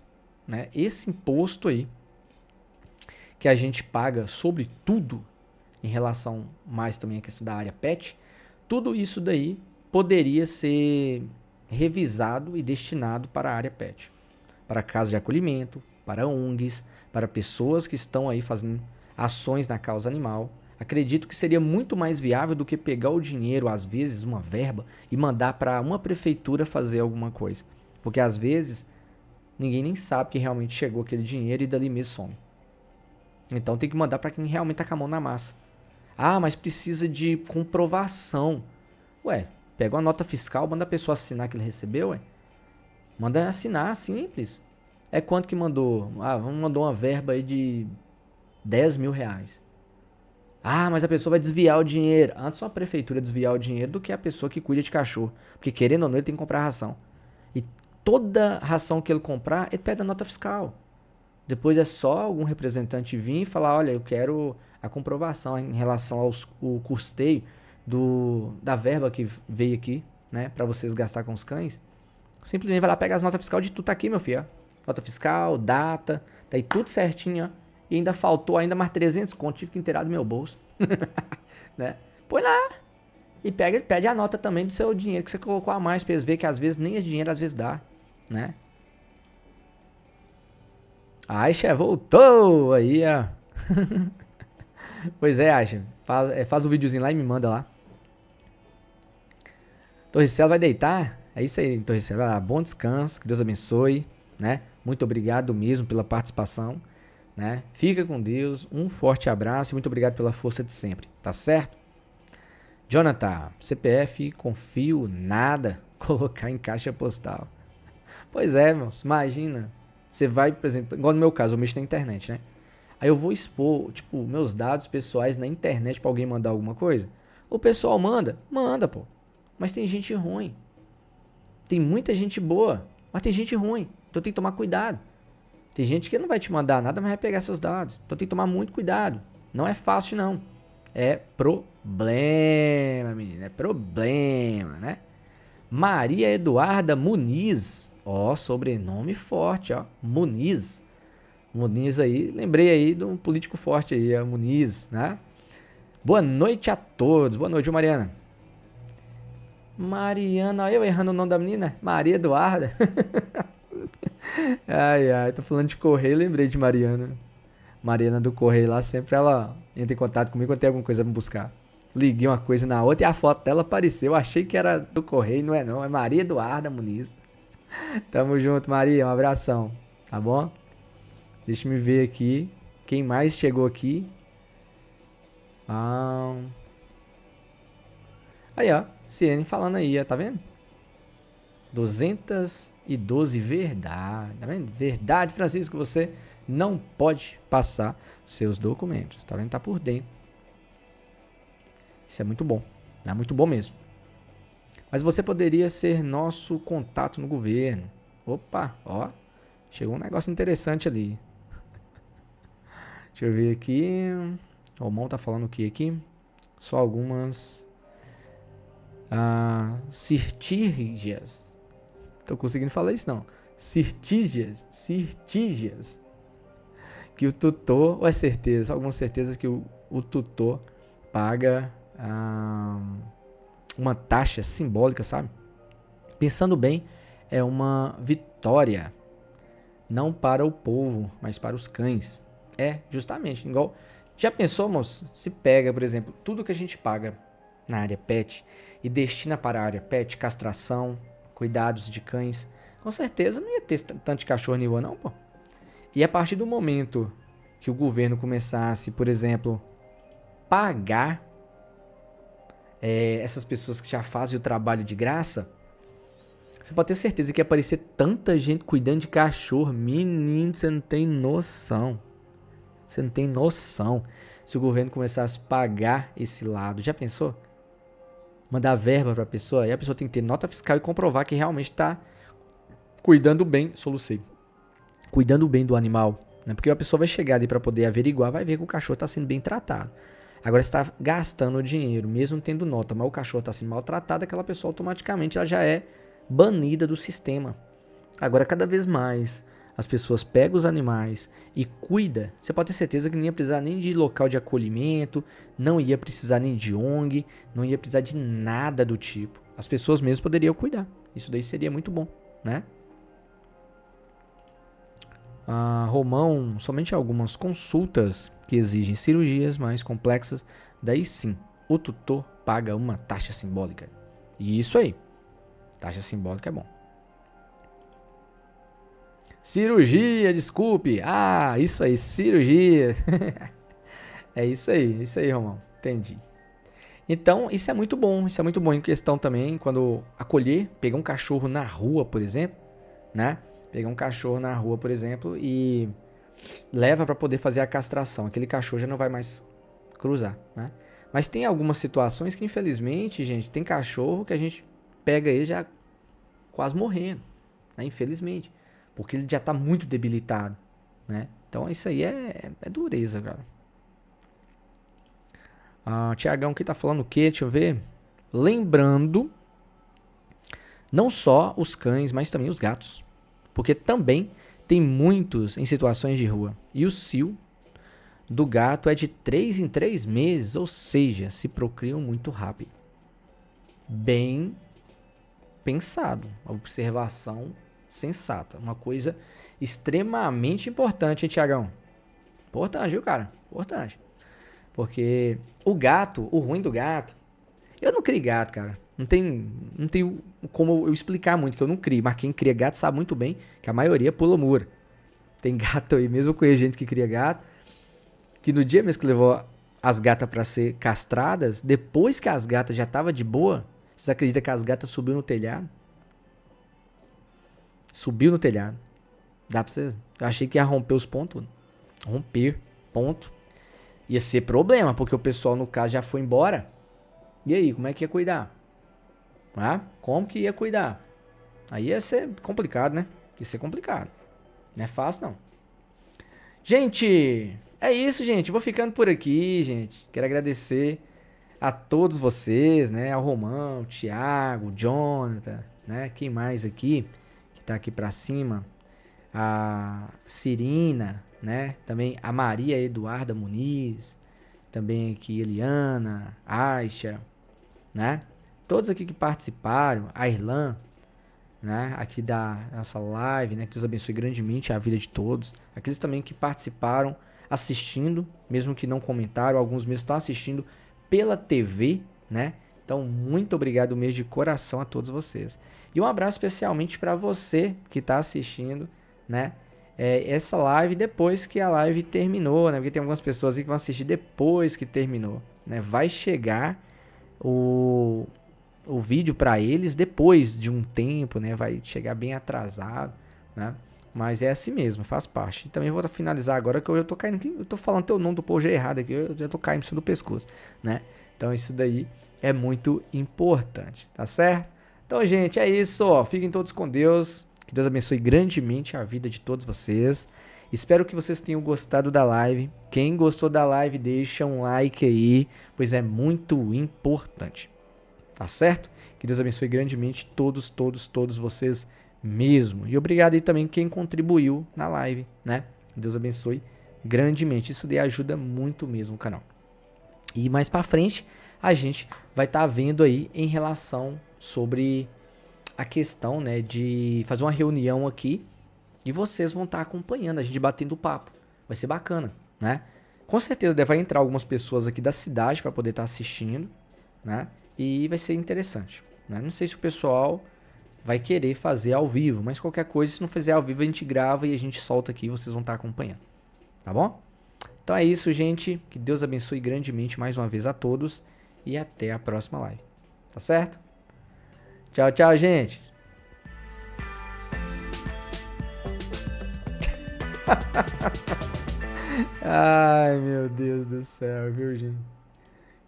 né, esse imposto aí, que a gente paga sobre tudo, em relação mais também à questão da área pet, tudo isso daí poderia ser revisado e destinado para a área pet. Para casa de acolhimento, para ONGs, para pessoas que estão aí fazendo ações na causa animal. Acredito que seria muito mais viável do que pegar o dinheiro, às vezes, uma verba, e mandar para uma prefeitura fazer alguma coisa. Porque às vezes ninguém nem sabe que realmente chegou aquele dinheiro e dali mesmo some. Então tem que mandar para quem realmente tá com a mão na massa. Ah, mas precisa de comprovação. Ué, pega uma nota fiscal, manda a pessoa assinar que ele recebeu, ué. Manda assinar, simples. É quanto que mandou? Ah, mandou uma verba aí de 10 mil reais. Ah, mas a pessoa vai desviar o dinheiro. Antes uma prefeitura desviar o dinheiro do que a pessoa que cuida de cachorro. Porque querendo ou não, ele tem que comprar ração. E toda ração que ele comprar, ele pede a nota fiscal. Depois é só algum representante vir e falar, olha, eu quero a comprovação em relação ao custeio da verba que veio aqui, né, para vocês gastar com os cães. Simplesmente vai lá pegar as notas fiscais de tudo, tá aqui, meu filho, ó. Nota fiscal, data, tá aí tudo certinho, ó. E ainda faltou ainda mais 300 conto, tive que inteirar do meu bolso. Né? Põe lá. E pede a nota também do seu dinheiro que você colocou a mais pra eles verem que às vezes nem esse dinheiro às vezes dá, né? Aisha voltou aí, ó. Pois é, Aisha. Faz o videozinho lá e me manda lá. Torricela vai deitar? É isso aí, Torricela. Bom descanso, que Deus abençoe, né? Muito obrigado mesmo pela participação, né? Fica com Deus, um forte abraço e muito obrigado pela força de sempre, tá certo? Jonathan, CPF, confio nada, colocar em caixa postal. Pois é, meus, imagina, você vai, por exemplo, igual no meu caso, eu mexo na internet, né? Aí eu vou expor, tipo, meus dados pessoais na internet pra alguém mandar alguma coisa. O pessoal manda, pô. Mas tem gente ruim. Tem muita gente boa, mas tem gente ruim. Então tem que tomar cuidado. Tem gente que não vai te mandar nada, mas vai pegar seus dados. Então tem que tomar muito cuidado. Não é fácil, não. É problema, menina. É problema, né? Maria Eduarda Muniz. Ó, sobrenome forte, ó. Muniz. Muniz aí, lembrei aí de um político forte aí, a Muniz, né? Boa noite a todos. Boa noite, Mariana. Mariana, eu errando o nome da menina? Maria Eduarda. Ai, tô falando de correio, lembrei de Mariana. Mariana do correio lá, sempre ela entra em contato comigo quando tem alguma coisa pra me buscar. Liguei uma coisa na outra e a foto dela apareceu. Achei que era do correio, não é não. É Maria Eduarda Muniz. Tamo junto, Maria. Um abração. Tá bom? Deixa eu me ver aqui. Quem mais chegou aqui? Aí, ó. Sirene falando aí, ó. Tá vendo? 212 verdade. Tá vendo? Verdade, Francisco. Você não pode passar seus documentos. Tá vendo? Tá por dentro. Isso é muito bom. É muito bom mesmo. Mas você poderia ser nosso contato no governo. Opa, ó. Chegou um negócio interessante ali. Deixa eu ver aqui. O Romão tá falando o que aqui? Só algumas cirtígias. Tô conseguindo falar isso não. Cirtígias. Que o tutor, ou é certeza, algumas certezas que o tutor paga uma taxa simbólica, sabe? Pensando bem, é uma vitória. Não para o povo, mas para os cães. É, justamente, igual... Já pensou, moço? Se pega, por exemplo, tudo que a gente paga na área pet e destina para a área pet, castração, cuidados de cães, com certeza não ia ter tanto de cachorro nem não, pô. E a partir do momento que o governo começasse, por exemplo, pagar essas pessoas que já fazem o trabalho de graça, você pode ter certeza que ia aparecer tanta gente cuidando de cachorro. Menino, você não tem noção. Você não tem noção. Se o governo começasse a pagar esse lado. Já pensou? Mandar verba para a pessoa. E a pessoa tem que ter nota fiscal e comprovar que realmente está cuidando bem. Solucei. Cuidando bem do animal. Né? Porque a pessoa vai chegar ali para poder averiguar. Vai ver que o cachorro está sendo bem tratado. Agora você está gastando dinheiro, mesmo tendo nota, mas o cachorro está sendo maltratado, aquela pessoa automaticamente ela já é banida do sistema. Agora, cada vez mais as pessoas pegam os animais e cuidam, você pode ter certeza que não ia precisar nem de local de acolhimento, não ia precisar nem de ONG, não ia precisar de nada do tipo. As pessoas mesmo poderiam cuidar. Isso daí seria muito bom, né? Romão, somente algumas consultas que exigem cirurgias mais complexas, daí sim, o tutor paga uma taxa simbólica. E isso aí, taxa simbólica é bom. Cirurgia, desculpe. Isso aí, cirurgia. É isso aí, Romão. Entendi. Então, isso é muito bom em questão também, quando acolher, pegar um cachorro na rua, por exemplo, né? Pegar um cachorro na rua, por exemplo, e leva para poder fazer a castração. Aquele cachorro já não vai mais cruzar, né? Mas tem algumas situações que, infelizmente, gente, tem cachorro que a gente pega ele já quase morrendo, né? Infelizmente. Porque ele já está muito debilitado, né? Então isso aí é dureza, cara. Tiagão aqui tá falando o quê? Deixa eu ver. Lembrando, não só os cães, mas também os gatos. Porque também tem muitos em situações de rua. E o cio do gato é de 3 em 3 meses, ou seja, se procriam muito rápido. Bem pensado, uma observação sensata, uma coisa extremamente importante, hein, Tiagão? Importante, viu, cara? Importante. Porque o gato, o ruim do gato... Eu não crio gato, cara. Não tem como eu explicar muito que eu não crio. Mas quem cria gato sabe muito bem que a maioria pula muro. Tem gato aí, mesmo com gente que cria gato, que no dia mesmo que levou as gatas pra ser castradas, depois que as gatas já estavam de boa, vocês acreditam que as gatas subiu no telhado? Subiu no telhado. Dá pra vocês? Eu achei que ia romper os pontos. Romper, ponto. Ia ser problema, porque o pessoal, no caso, já foi embora. E aí, como é que ia cuidar? Como que ia cuidar? Aí ia ser complicado, né? Ia ser complicado. Não é fácil, não. Gente, é isso, gente. Vou ficando por aqui, gente. Quero agradecer a todos vocês, né? Ao Romão, o Thiago, o Jonathan, né? Quem mais aqui? Que tá aqui pra cima. A Cirina, né? Também a Maria Eduarda Muniz. Também aqui Eliana, Aisha, né? Todos aqui que participaram. A Irlan, né? Aqui da nossa live, né? Que Deus abençoe grandemente a vida de todos. Aqueles também que participaram assistindo, mesmo que não comentaram. Alguns mesmo estão assistindo pela TV, né? Então, muito obrigado mesmo de coração a todos vocês. E um abraço especialmente para você que está assistindo, né? Essa live depois que a live terminou, né? Porque tem algumas pessoas aí que vão assistir depois que terminou, né? Vai chegar o vídeo para eles depois de um tempo, né? Vai chegar bem atrasado, né? Mas é assim mesmo, faz parte. E também vou finalizar agora que eu tô caindo aqui, eu tô falando teu nome do povo errado aqui, eu já tô caindo em cima do pescoço, né? Então isso daí é muito importante, tá certo? Então, gente, é isso, ó. Fiquem todos com Deus. Que Deus abençoe grandemente a vida de todos vocês. Espero que vocês tenham gostado da live. Quem gostou da live, deixa um like aí, pois é muito importante. Tá certo? Que Deus abençoe grandemente todos vocês mesmo. E obrigado aí também quem contribuiu na live, né? Que Deus abençoe grandemente. Isso daí ajuda muito mesmo o canal. E mais pra frente, a gente vai estar vendo aí em relação sobre a questão, né, de fazer uma reunião aqui e vocês vão estar acompanhando, a gente batendo papo. Vai ser bacana, né? Com certeza vai entrar algumas pessoas aqui da cidade para poder estar assistindo, né? E vai ser interessante, né? Não sei se o pessoal vai querer fazer ao vivo, mas qualquer coisa, se não fizer ao vivo, a gente grava e a gente solta aqui e vocês vão estar acompanhando, tá bom? Então é isso, gente. Que Deus abençoe grandemente mais uma vez a todos e até a próxima live. Tá certo? Tchau, tchau, gente. Ai, meu Deus do céu, viu, gente?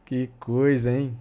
Que coisa, hein?